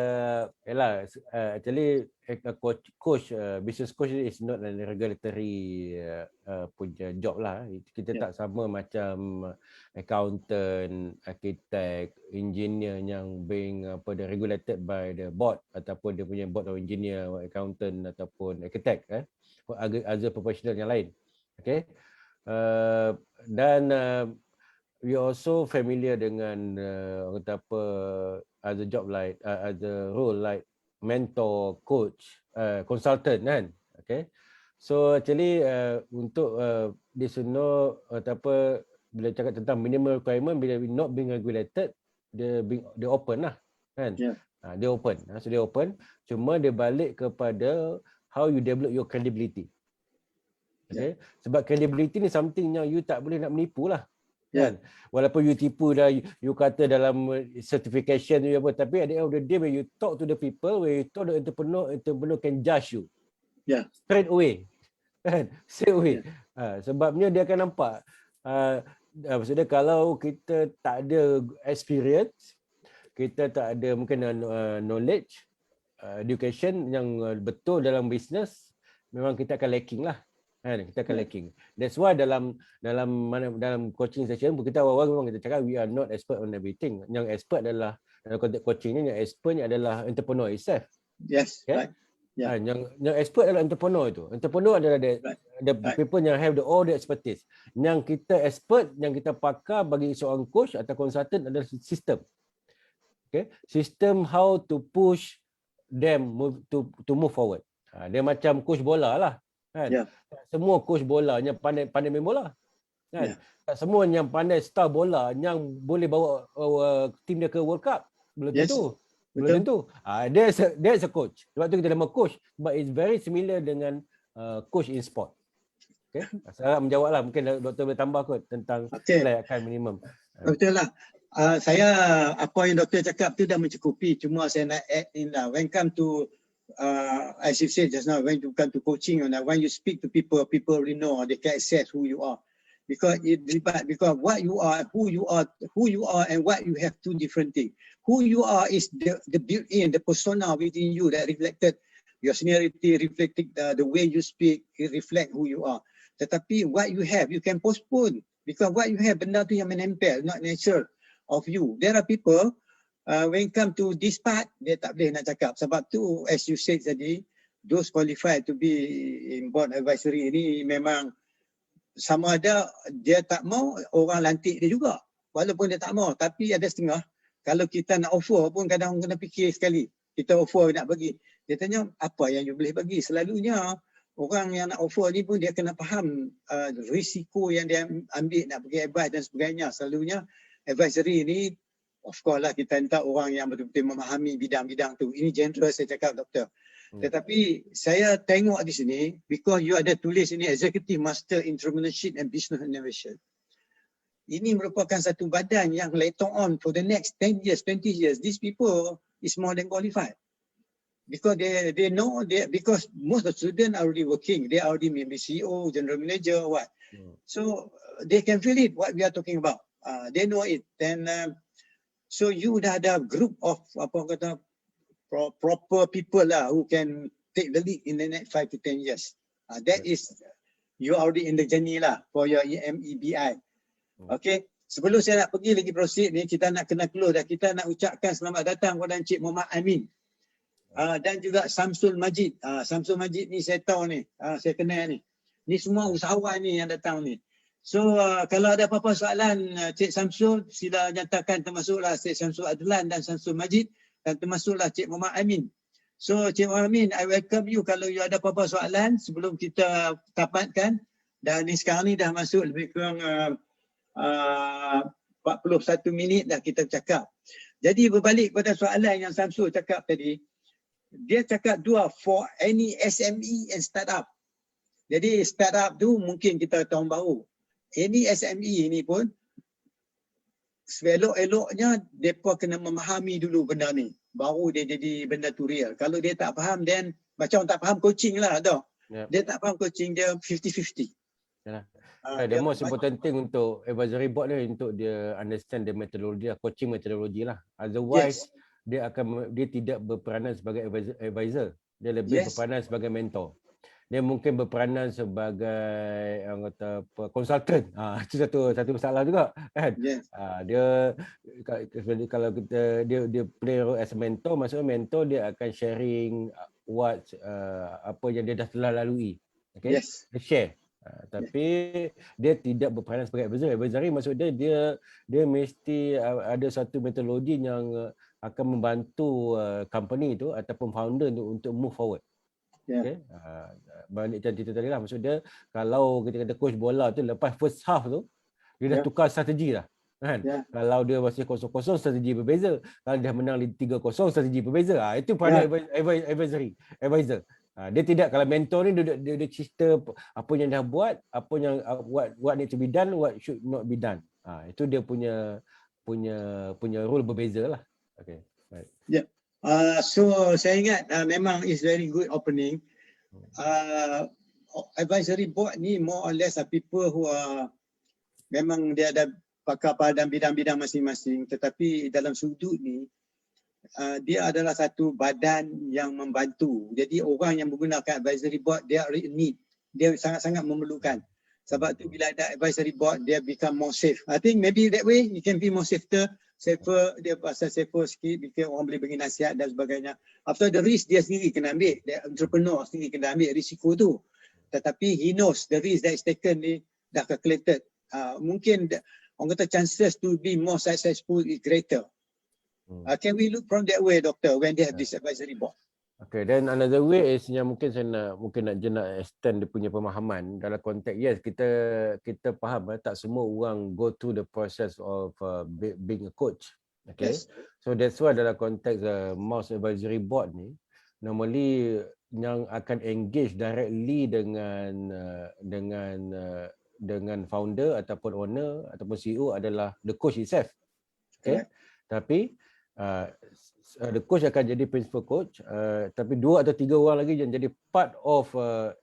actually coach, business coach is not a regulatory punya job lah. Kita tak sama macam accountant, architect, engineer yang being regulated by the board ataupun dia punya board of engineer, accountant ataupun architect, other professional yang lain. Okay. Dan we also familiar dengan other job like other role like mentor, coach, consultant kan. Okay. So actually untuk this bila cakap tentang minimum requirement, bila not being regulated, dia open lah kan. Dia open. So dia open, cuma dia balik kepada how you develop your credibility. Okay. Sebab credibility ni something yang you tak boleh nak menipu lah. Kan? Walaupun you tipu dah, you kata dalam certification tu apa, tapi at the end of the day when you talk to the people, when you talk to the entrepreneur can judge you. Straight away. Kan? Straight away. Sebabnya dia akan nampak. Maksudnya kalau kita tak ada experience, kita tak ada mungkin knowledge, education yang betul dalam business, memang kita akan lacking lah. Kita akan lacking. That's why dalam coaching session kita awal-awal memang kita cakap we are not expert on everything. Yang expert adalah dalam konteks coaching ni, yang expert ni adalah entrepreneur itself. Yes, right. Yang expert adalah entrepreneur itu. Entrepreneur adalah the people yang have all the expertise. Yang kita expert, yang kita pakar bagi seorang coach atau consultant adalah sistem. Okay? System how to push them to move forward. Dia macam coach bola lah. Kan? Semua coach bola yang pandai main bola. Kan? Tak semua yang pandai star bola yang boleh bawa tim dia ke World Cup. Belum Yes. tentu. Belum Betul. tentu. There's a coach. Sebab tu kita nama coach. But it's very similar dengan coach in sport. Okay. Saya menjawablah. Mungkin doktor boleh tambah kot tentang kelayakan minimum. Betul lah. Saya apa yang doktor cakap tu dah mencukupi. Cuma saya nak add in lah. When come to as you said just now, when you come to coaching, when you speak to people, people really know, they can assess who you are. Because what you are, who you are, and what you have, two different things. Who you are is the built-in, the persona within you that reflected your seniority, reflected the way you speak, it reflect who you are. Tetapi what you have, you can postpone. Because what you have, benda tu yang menempel, not natural of you. There are people, when come to this part, dia tak boleh nak cakap. Sebab tu, as you said tadi, those qualified to be in board advisory ni memang sama ada dia tak mau, orang lantik dia juga. Walaupun dia tak mau, tapi ada setengah. Kalau kita nak offer pun kadang kena fikir sekali. Kita offer nak bagi. Dia tanya, apa yang you boleh bagi? Selalunya, orang yang nak offer ni pun dia kena faham risiko yang dia ambil nak bagi advice dan sebagainya. Selalunya, advisory ni, of course lah kita minta orang yang betul-betul memahami bidang-bidang tu. Ini general saya cakap, doktor. Tetapi saya tengok di sini, because you ada tulis ini Executive Master Entrepreneurship and Business Innovation. Ini merupakan satu badan yang later on for the next 10 years, 20 years, these people is more than qualified. Because they know, because most of the students are already working. They are already maybe CEO, general manager, or what. So they can feel it, what we are talking about. They know it. Then, so you dah ada group of proper people lah who can take the lead in the next 5 to 10 years. That is, you already in the journey lah for your MEBI. Okay, sebelum saya nak pergi lagi proceed ni, kita nak kena close dah. Kita nak ucapkan selamat datang kepada Encik Muhammad Amin. Dan juga Samsul Majid. Samsul Majid ni saya tahu ni, saya kenal ni. Ni semua usahawan ni yang datang ni. So kalau ada apa-apa soalan Cik Samsul, sila nyatakan, termasuklah Cik Samsul Adlan dan Samsul Majid. Dan termasuklah Cik Muhammad Amin. So Cik Muhammad Amin, I welcome you kalau you ada apa-apa soalan sebelum kita tamatkan. Dan ni sekarang ni dah masuk lebih kurang 41 minit dah kita cakap. Jadi berbalik pada soalan yang Samsul cakap tadi, dia cakap dua, for any SME and startup. Jadi startup tu mungkin kita tahun baru. Any SME ni pun selok-eloknya mereka kena memahami dulu benda ni. Baru dia jadi benda tu real. Kalau dia tak faham, then macam tak faham coaching lah. Dia tak faham coaching, dia 50-50. The most important thing untuk advisory board ni untuk dia understand the methodology, coaching methodology lah. Otherwise, dia tidak berperanan sebagai advisor. Dia lebih berperanan sebagai mentor. Dia mungkin berperanan sebagai orang kata konsultan. Itu satu masalah juga kan. Dia kalau kita dia play role as a mentor, maksudnya mentor dia akan sharing apa yang dia dah telah lalui. Okay? Dia share. Tapi dia tidak berperanan sebagai advisor. Advisory maksudnya dia mesti ada satu metodologi yang akan membantu company tu ataupun founder untuk move forward. Okay. Balik cerita tadi lah, maksud dia kalau kita kata coach bola tu lepas first half tu dia dah tukar strategi dah kan. Kalau dia masih 0-0 strategi berbeza, kalau dia menang 3-0 strategi berbeza. Itu peranan advisor. Dia tidak, kalau mentor ni dia cerita apa yang dah buat, apa yang what need to be done, what should not be done. Itu dia punya role berbeza lah. Okay. Right. So saya ingat memang is very good opening. Advisory board ni more or less people who are memang dia ada pakar pada bidang-bidang masing-masing, tetapi dalam sudut ni dia adalah satu badan yang membantu. Jadi orang yang menggunakan advisory board dia need, dia sangat-sangat memerlukan. Sebab tu bila ada advisory board dia become more safe. I think maybe that way you can be more safer, dia pasal safer sikit, bikin orang boleh bagi nasihat dan sebagainya. After the risk dia sendiri kena ambil, dia entrepreneur sendiri kena ambil risiko tu. Tetapi he knows the risk that is taken ni dah calculated. Mungkin orang kata chances to be more successful is greater. Can we look from that way, doctor, when they have this advisory board? Okay, then another way is yang mungkin saya nak extend dia punya pemahaman dalam konteks kita faham tak semua orang go through the process of being a coach. Okay, so that's why dalam konteks Mouse Advisory Board ni normally yang akan engage directly dengan founder ataupun owner ataupun CEO adalah the coach itself. Okay, tapi the coach akan jadi principal coach, tapi 2 atau 3 orang lagi yang jadi part of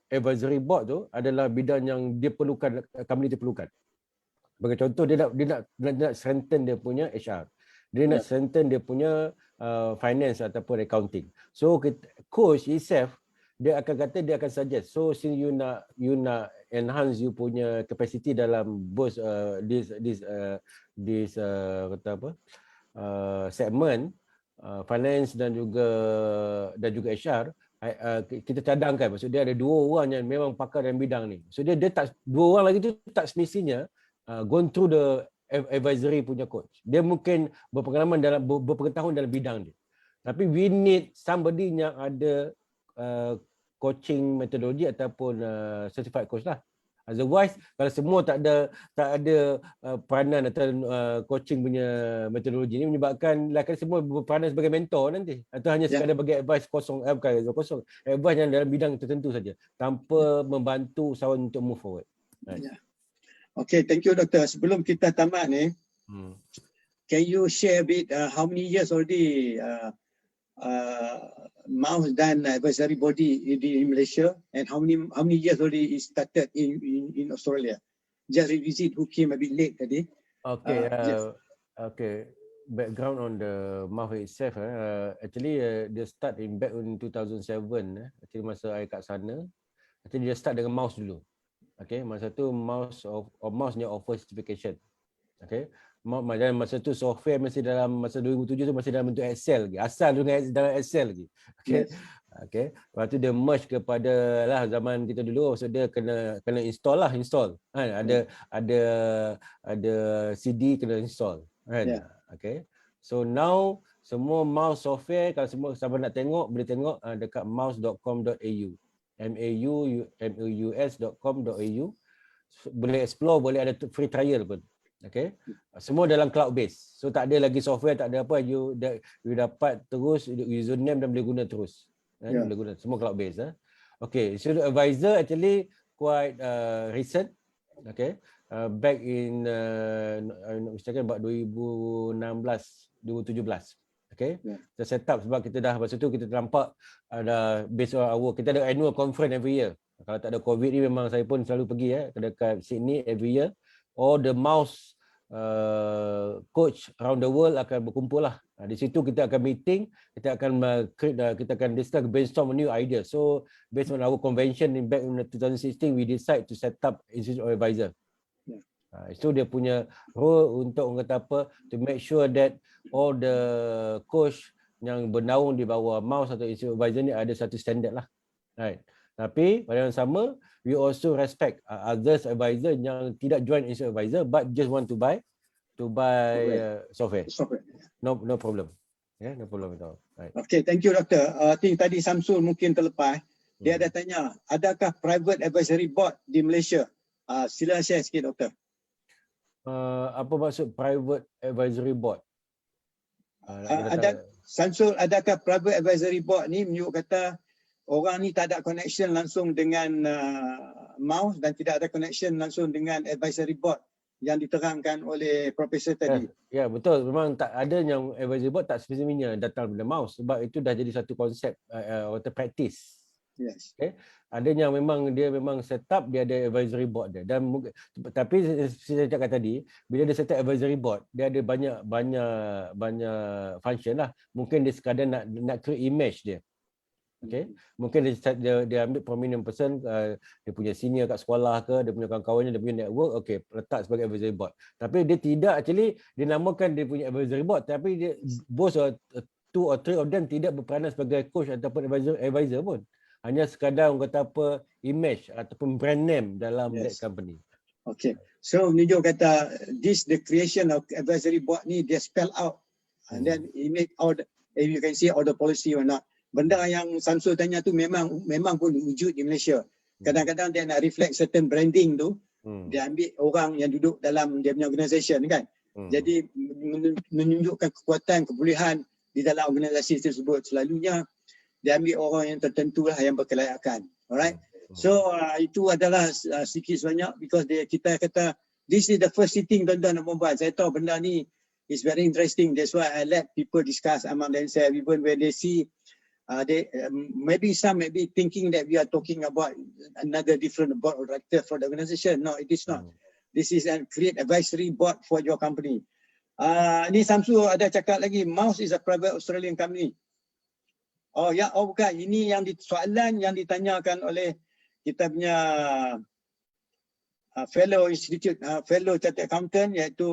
advisory board tu adalah bidang yang dia perlukan, company dia perlukan. Sebagai contoh, dia nak strengthen dia punya HR, dia nak strengthen dia punya finance ataupun accounting. So coach itself dia akan kata, dia akan suggest, so since you nak enhance you punya capacity dalam both this kata apa segment finance dan juga HR, kita cadangkan, maksud dia ada 2 orang yang memang pakar dalam bidang ni. So dia tak, 2 orang lagi tu tak semestinya gone through the advisory punya coach. Dia mungkin berpengalaman dalam berpengetahuan dalam bidang dia. Tapi we need somebody yang ada coaching metodologi ataupun certified coach lah. Otherwise, kalau semua tak ada peranan atau coaching punya metodologi ni, menyebabkan semua berperanan sebagai mentor nanti, atau hanya sekadar bagi advice kosong, advice yang dalam bidang tertentu saja tanpa membantu usahawan untuk move forward. Right. Okay, thank you Doktor. Sebelum kita tamat ni, can you share a bit how many years already Mouse dan advisory body in Malaysia, and how many years already is started in Australia? Just revisit who came a bit late tadi. Okay, okay. Background on the Mouse itself. Actually, dia start back in 2007. Actually masa saya kat sana, actually dia start dengan Mouse dulu. Okay, masa tu Mouse ni offer certification. Okay. Masa tu software masih dalam, masa 2007 tu masih dalam bentuk Excel lagi. Asal dalam Excel lagi. Okay. Yes. Okay. Lepas tu dia merge kepada lah zaman kita dulu, so dia kena install. Kan? Ada CD kena install. Kan? Yeah. Okay. So now semua Mouse software, kalau semua siapa nak tengok boleh tengok dekat mouse.com.au. maus.com.au. Boleh explore, boleh ada free trial pun. Okay, semua dalam cloud base, so tak ada lagi software, tak ada apa, you dapat terus username dan boleh guna terus, boleh guna semua cloud base. Okay, so the advisor actually quite recent. Okay, back in about 2016, 2017. Okay, kita set up sebab kita dah masa tu kita nampak ada based on kita ada annual conference every year. Kalau tak ada COVID ni memang saya pun selalu pergi dekat Sydney every year. All the Mouse coach around the world akan berkumpul lah. Di situ kita akan meeting, kita akan discuss, brainstorm new idea. So based on our convention back in 2016, we decide to set up Institute of Advisor. Itu dia punya role untuk orang kata apa, to make sure that all the coach yang bernaung di bawah Mouse atau Institute of Advisor ni ada satu standard lah. Right. Tapi pada yang sama, we also respect others advisor yang tidak join Institute advisor but just want to buy software. No problem. Yeah, no problem at all. Right. Okay, thank you Doktor. I think tadi Samsul mungkin terlepas. Dia ada tanya, adakah private advisory board di Malaysia? Sila share sikit Doktor. Apa maksud private advisory board? Samsul, adakah private advisory board ni menyebut kata orang ni tak ada connection langsung dengan Mouse dan tidak ada connection langsung dengan advisory board yang diterangkan oleh Profesor tadi. Ya, betul. Memang tak ada yang advisory board tak semestinya datang dari Mouse sebab itu dah jadi satu konsep atau practice. Yes. Okay. Ada yang memang dia memang set up, dia ada advisory board dia. Dan tapi saya cakap tadi, bila dia set up advisory board, dia ada banyak function lah. Mungkin dia sekadar nak create image dia. Okay, mungkin dia ambil prominent person, dia punya senior kat sekolah ke, dia punya kawan-kawannya, dia punya network, okay, letak sebagai advisory board. Tapi dia tidak, actually dia namakan dia punya advisory board, tapi dia both 2 or 3 of them tidak berperanan sebagai coach ataupun advisor pun. Hanya sekadar orang kata apa, image ataupun brand name dalam that company. Okay, so Nijo kata the creation of advisory board ni dia spell out and then it make all the, if you can see all the policy or not. Benda yang Samsul tanya tu memang pun wujud di Malaysia. Kadang-kadang dia nak reflect certain branding tu, dia ambil orang yang duduk dalam dia punya organisation kan. Jadi menunjukkan kekuatan, kebolehan di dalam organisasi tersebut. Selalunya dia ambil orang yang tertentu lah yang berkelayakan. Alright. So itu adalah sikit sebanyak because kita kata this is the first sitting tuan-tuan dan puan-puan. Saya tahu benda ni is very interesting. That's why I let people discuss among themselves even when they see maybe some may be thinking that we are talking about another different board of director for the organisation. No, it is not. This is a create advisory board for your company. Ni Samsu ada cakap lagi, Mouse is a private Australian company. Oh ya, bukan. Ini yang soalan yang ditanyakan oleh kita punya fellow institute, fellow chartered accountant, iaitu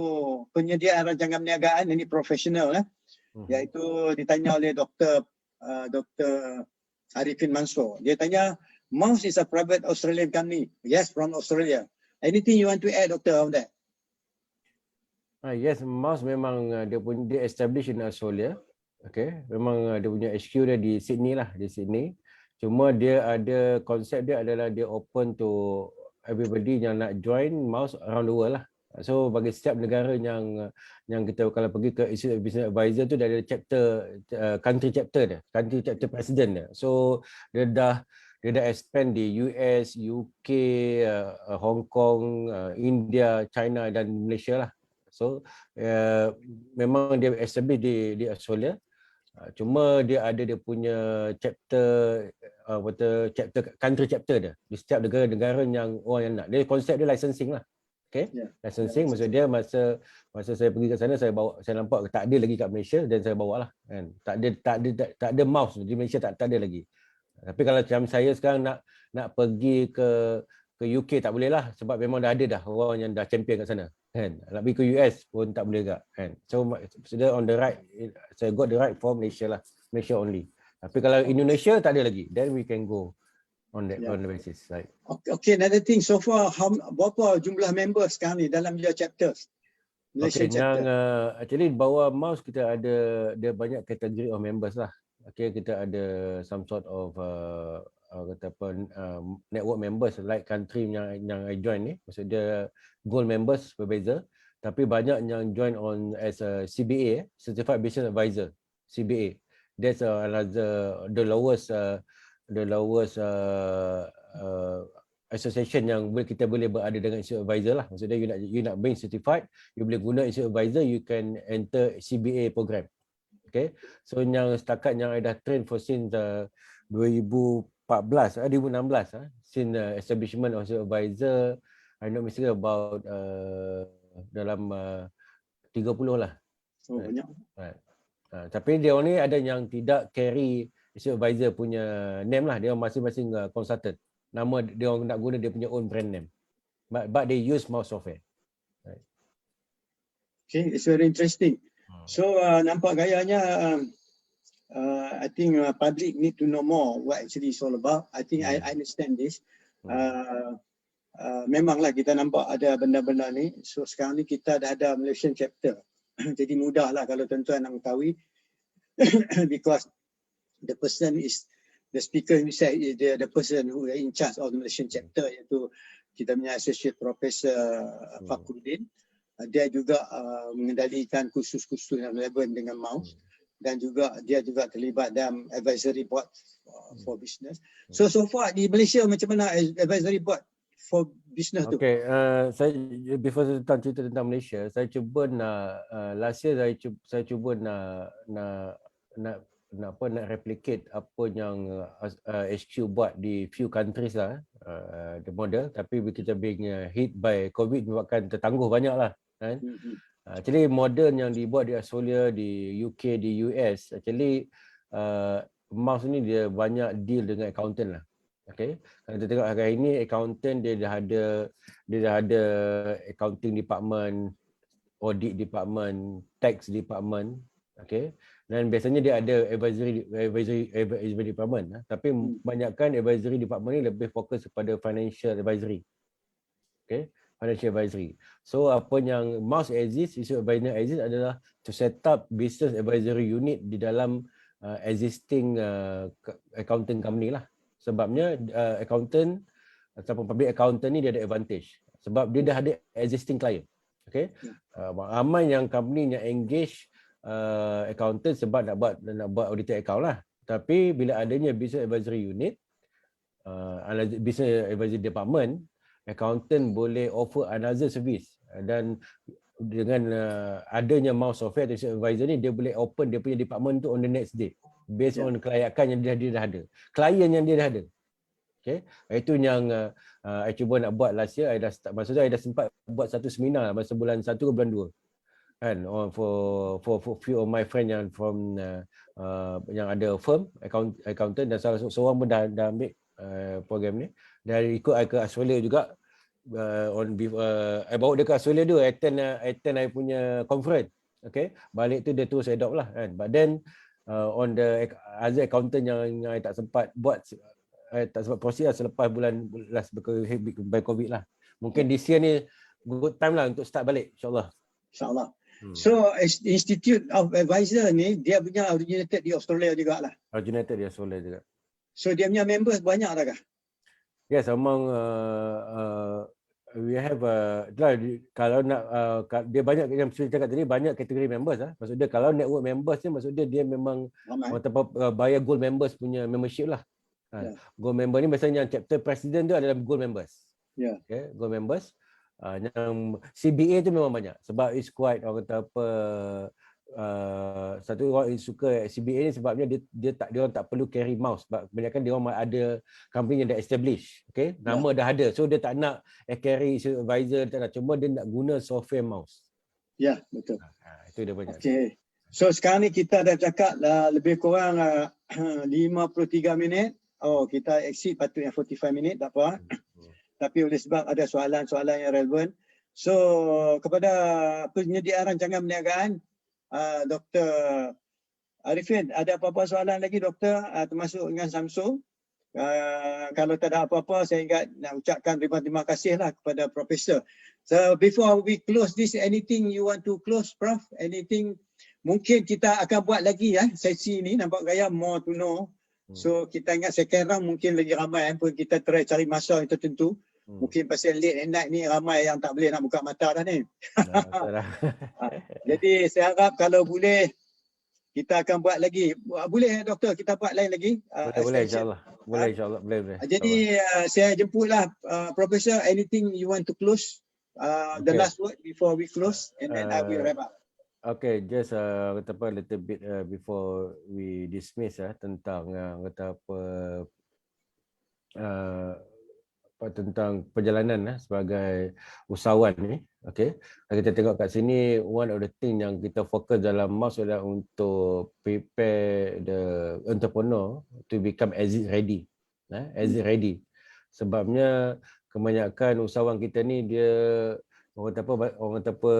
penyediaan rancangan perniagaan, ini profesional iaitu ditanya oleh Dr. Arifin Mansur. Dia tanya, Mouse is a private Australian company. Yes, from Australia. Anything you want to add, Doctor, on that? Yes, Mouse memang dia established in Australia. Okay, memang dia punya HQ dia di Sydney lah, di Sydney. Cuma dia ada konsep dia adalah dia open to everybody yang nak join Mouse around the world lah. So bagi setiap negara yang kita kalau pergi ke Institute of Business Advisor tu dia ada chapter country chapter president dia. So dia dah expand di US, UK, Hong Kong, India, China dan Malaysia lah. So memang dia establish di Australia. Cuma dia ada dia punya chapter country chapter dia di setiap negara-negara yang orang yang nak. Dia konsep dia licensing lah. Okay? Yeah. Licensing maksud dia masa saya pergi ke sana saya nampak tak ada lagi kat Malaysia dan saya bawa lah kan. Tak ada Mouse di Malaysia tak ada lagi. Tapi kalau macam saya sekarang nak pergi ke UK tak boleh lah sebab memang dah ada dah orang yang dah champion kat sana kan. Nak pergi ke US pun tak boleh juga kan. So on the right, saya got the right for Malaysia lah, Malaysia only. Tapi kalau Indonesia tak ada lagi, then we can go on that on the basis. Right. Okay, another thing, so far berapa jumlah member sekarang ni dalam your chapters? Malaysia chapter. Actually bawah Mouse kita ada dia banyak kategori of members lah. Okay, kita ada some sort of network members like country yang I join ni. Maksud dia gold members berbeza. Tapi banyak yang join on as a CBA, Certified Business Advisor, CBA. That's the lowest association yang kita boleh berada dengan Institute Advisor lah. Maksudnya you nak being certified, you boleh guna Institute Advisor, you can enter CBA program. Okay, so yang setakat yang I dah train for since 2016 since establishment of Advisor, I know mesti about dalam 30 lah. Oh, banyak. Tapi dia ni ada yang tidak carry Advisor punya name lah, dia masing-masing consultant. Nama dia orang nak guna dia punya own brand name. But they use Mouse software. Right. Okay, it's very interesting. So nampak gayanya I think public need to know more what actually it's all about. I think I understand this. Memanglah kita nampak ada benda-benda ni. So sekarang ni kita dah ada Malaysian chapter. Jadi mudahlah kalau tuan-tuan nak mengetahui because the person is the speaker himself is the person who is in charge of the Malaysian chapter, iaitu kita punya Associate Professor Fakhruddin. Dia juga mengendalikan kursus-kursus yang relevan dengan Mouse dan juga dia juga terlibat dalam advisory board for business. So far di Malaysia macam mana advisory board for business tu? Okay, saya before saya cerita tentang Malaysia, saya cuba nak last year saya cuba nak replicate apa yang HQ buat di few countries lah, the model, tapi kita being hit by COVID menyebabkan tertangguh banyak lah kan. Actually model yang dibuat di Australia, di UK, di US, actually Mouse ni dia banyak deal dengan accountant lah. Okay, kalau kita tengok hari ini accountant dia dah ada accounting department, audit department, tax department. Okay, dan biasanya dia ada advisory department, tapi banyakkan advisory department ni lebih fokus kepada financial advisory. Okay, financial advisory. So apa yang Mouse exist, Institute Advisor exist adalah to set up business advisory unit di dalam existing accounting company lah. Sebabnya accountant ataupun public accountant ni dia ada advantage sebab dia dah ada existing client. Okay, ramai yang company yang engage accountant sebab nak buat audited account lah. Tapi bila adanya business advisory unit, business advisory department, accountant boleh offer another service, dan dengan adanya mouse software business advisor ni, dia boleh open dia punya department tu on the next day based on kelayakan yang dia dah ada, klien yang dia dah ada. Okay, itu yang I cuba nak buat last year. Maksudnya I dah sempat buat satu seminar masa bulan 1 ke bulan 2 kan, for few of my friend yang from yang ada firm accountant, dan salah seorang pun dah ambil program ni. Dan ikut I ke Australia juga, I bawa dia ke Australia tu, attend I punya conference. Okay, balik tu dia terus adopt lah kan. But then on the other accountant yang I tak sempat buat, tak sempat proses lah selepas bulan last by COVID lah. Mungkin this year ni good time lah untuk start balik, insyaAllah. InsyaAllah. So Institute of Advisor ni dia punya originated di Australia juga lah. Originated di Australia juga. So dia punya members banyak tak kah? Yes, among we have kalau nak dia banyak yang saya cakap tadi, banyak kategori members lah. Maksud dia kalau network members ni, maksud dia memang bayar gold members punya membership lah. Gold member ni biasanya yang chapter president tu adalah gold members. Okay, gold members. Yang CBA tu memang banyak sebab it's quite, orang kata apa, satu orang suka CBA ni sebabnya dia orang tak perlu carry mouse, sebab kebanyakan dia orang ada company yang dah establish, okay, nama dah ada, so dia tak nak carry advisor, tak nak, cuma dia nak guna software mouse. Ya, betul. Itu dia banyak. Okay. So sekarang ni kita dah cakap lebih kurang 53 minit. Oh, kita exceed patutnya 45 minit, tak apa. Tapi oleh sebab ada soalan-soalan yang relevan. So kepada penyedia rancangan perniagaan, Dr. Arifin, ada apa-apa soalan lagi Doktor, termasuk dengan Samsung? Kalau tak ada apa-apa, saya ingat nak ucapkan terima kasih lah kepada Profesor. So before we close this, anything you want to close, Prof? Anything? Mungkin kita akan buat lagi sesi ni, nampak gaya more to know. So kita ingat second round mungkin lagi ramai pun, kita try cari masa yang tertentu. Mungkin pasal late at night ni ramai yang tak boleh nak buka mata dah ni. Jadi saya harap kalau boleh kita akan buat lagi. Boleh Doktor kita buat lain lagi? Boleh insyaAllah. Boleh insyaAllah. Boleh. Jadi saya jemputlah Profesor, anything you want to close? The last word before we close, and then I will wrap up. Okay, just a little bit before we dismiss tentang kata apa tentang perjalanan sebagai usahawan ni. Okay, kita tengok kat sini, one of the thing yang kita fokus dalam MAS adalah untuk prepare the entrepreneur to become exit ready. Exit ready. Sebabnya kebanyakan usahawan kita ni dia orang kata apa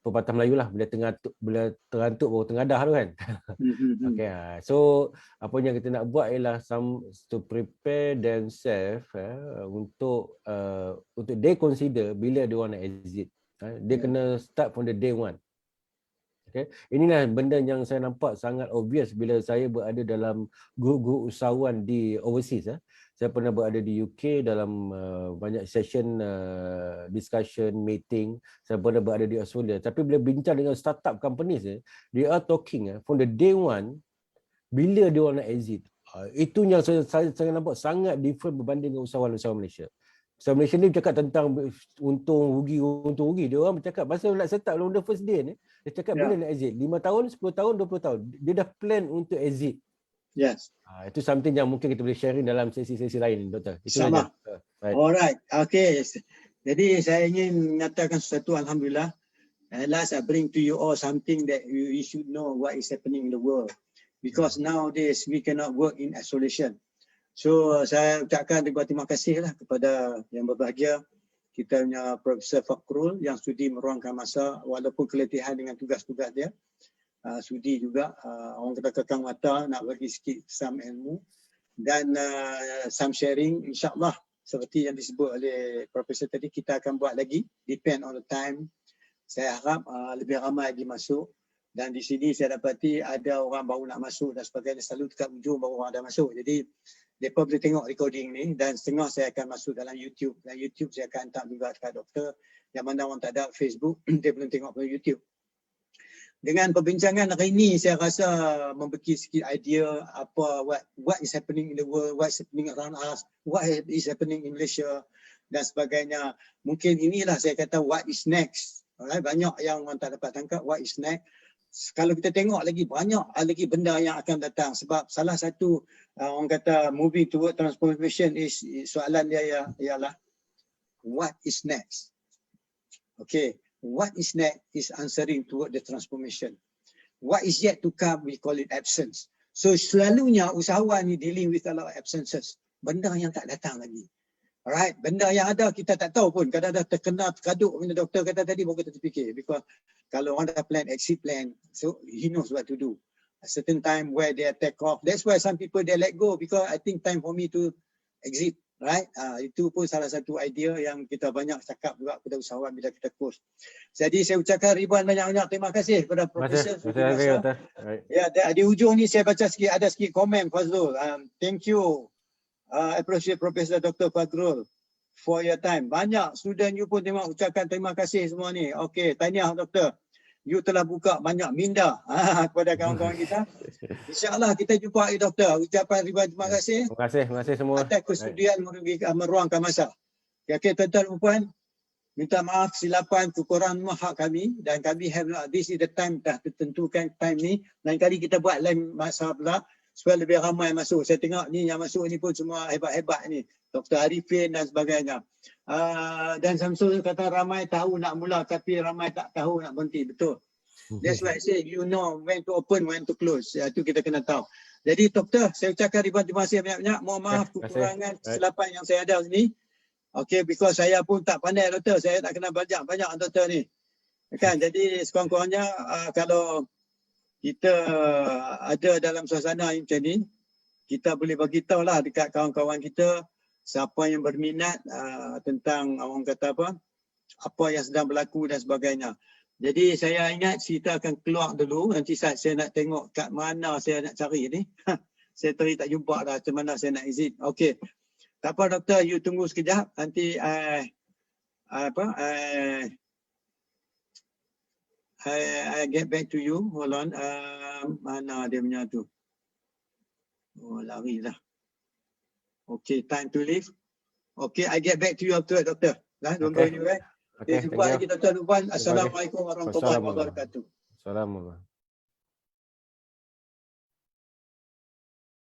pepatah Melayu lah, bila terantuk baru tengadah tu kan. Okay, so apa yang kita nak buat ialah to prepare themselves untuk they consider bila dia orang nak exit. Dia kena start from the day one. Okay, inilah benda yang saya nampak sangat obvious bila saya berada dalam grup-grup usahawan di overseas. Saya pernah berada di UK dalam banyak session discussion, meeting. Saya pernah berada di Australia. Tapi bila bincang dengan startup companies, they are talking from the day one, bila dia orang nak exit. Itu yang saya nampak sangat different berbanding dengan usahawan-usahawan Malaysia. Usahawan Malaysia ni bercakap tentang untung rugi. Dia orang bercakap pasal nak set up on the first day ni. Dia cakap bila nak exit. 5 tahun, 10 tahun, 20 tahun. Dia dah plan untuk exit. Yes. Itu something yang mungkin kita boleh sharing dalam sesi-sesi lain, Doktor. Sama. Alright. Okay. Jadi saya ingin mengatakan sesuatu, Alhamdulillah. At last I bring to you all something that you should know what is happening in the world. Because nowadays we cannot work in isolation. So saya ucapkan terima kasih lah kepada yang berbahagia. Kita punya Profesor Fakrul yang sudi meruangkan masa walaupun keletihan dengan tugas-tugas dia. Sudi juga orang kata kekang mata nak bagi sikit some ilmu dan some sharing, insyaAllah seperti yang disebut oleh Profesor tadi, kita akan buat lagi, depend on the time. Saya harap lebih ramai lagi masuk. Dan di sini saya dapati ada orang baru nak masuk dan sebagainya, selalu dekat ujung baru orang dah masuk. Jadi mereka boleh tengok recording ni dan setengah saya akan masuk dalam YouTube. Dan YouTube saya akan hantar juga dekat doktor. Yang mana orang tak ada Facebook, dia boleh tengok pada YouTube. Dengan perbincangan hari ini saya rasa memberi sikit idea apa what is happening in the world, what is happening around us, what is happening in Malaysia dan sebagainya. Mungkin inilah saya kata what is next. Alright, banyak yang orang tak dapat tangkap what is next. Kalau kita tengok lagi banyak lagi benda yang akan datang sebab salah satu orang kata moving toward transformation is soalan dia ialah what is next. Okay, what is next is answering toward the transformation. What is yet to come we call it absence. So selalunya usahawan ni dealing with a lot of absences, benda yang tak datang lagi. Alright, benda yang ada kita tak tahu pun. Kadang dah terkena terkaduk benda doktor kata tadi baru kita terfikir. Because kalau orang dah plan exit plan, so he knows what to do. A certain time where they take off. That's why some people they let go because I think time for me to exit. Right? Itu pun salah satu idea yang kita banyak cakap juga kepada usahawan bila kita course. Jadi saya ucapkan ribuan banyak-banyak terima kasih kepada Profesor. Ya, di ujung ni saya baca sikit, ada sikit komen Fazrul. Thank you. Appreciate Professor Dr. Fazrul for your time. Banyak student you pun ucapkan terima kasih semua ni. Okey, tahniah doktor. You telah buka banyak minda kepada kawan-kawan kita. InsyaAllah kita jumpa doktor. Ucapan ribuan terima kasih. Terima kasih semua. Atas kesudian meruangkan masa. Okey, tuan-tuan dan puan, minta maaf silapan kekurangan hak kami dan kami have this is the time dah tertentukan time ni. Lain kali kita buat lain masa pula supaya lebih ramai masuk. Saya tengok ni yang masuk ni pun semua hebat-hebat ni. Dr. Arifin dan sebagainya. Dan Samsul kata ramai tahu nak mula tapi ramai tak tahu nak berhenti. Betul. That's why I say you know when to open, when to close. Itu kita kena tahu. Jadi doktor, saya ucapkan ribuan terima kasih banyak-banyak. Mohon maaf kekurangan kesilapan yang saya ada sini. Okay, because saya pun tak pandai doktor. Saya tak kena banyak-banyak doktor ni. Kan? Jadi sekurang-kurangnya kalau kita ada dalam suasana macam ni, kita boleh bagi tahu lah dekat kawan-kawan kita siapa yang berminat tentang orang kata apa yang sedang berlaku dan sebagainya. Jadi saya ingat kita akan keluar dulu, nanti saat saya nak tengok kat mana saya nak cari ni. Saya tadi tak jumpa dah macam mana saya nak izin. Okey. Tak apa doktor, you tunggu sekejap. Nanti I get back to you. Hold on. Mana dia punya tu? Oh, lari lah. Okay, time to leave. Okay, I get back to you after doctor. Don't go anywhere. Okay, jumpa lagi doktor. Assalamualaikum warahmatullahi wabarakatuh. Assalamualaikum.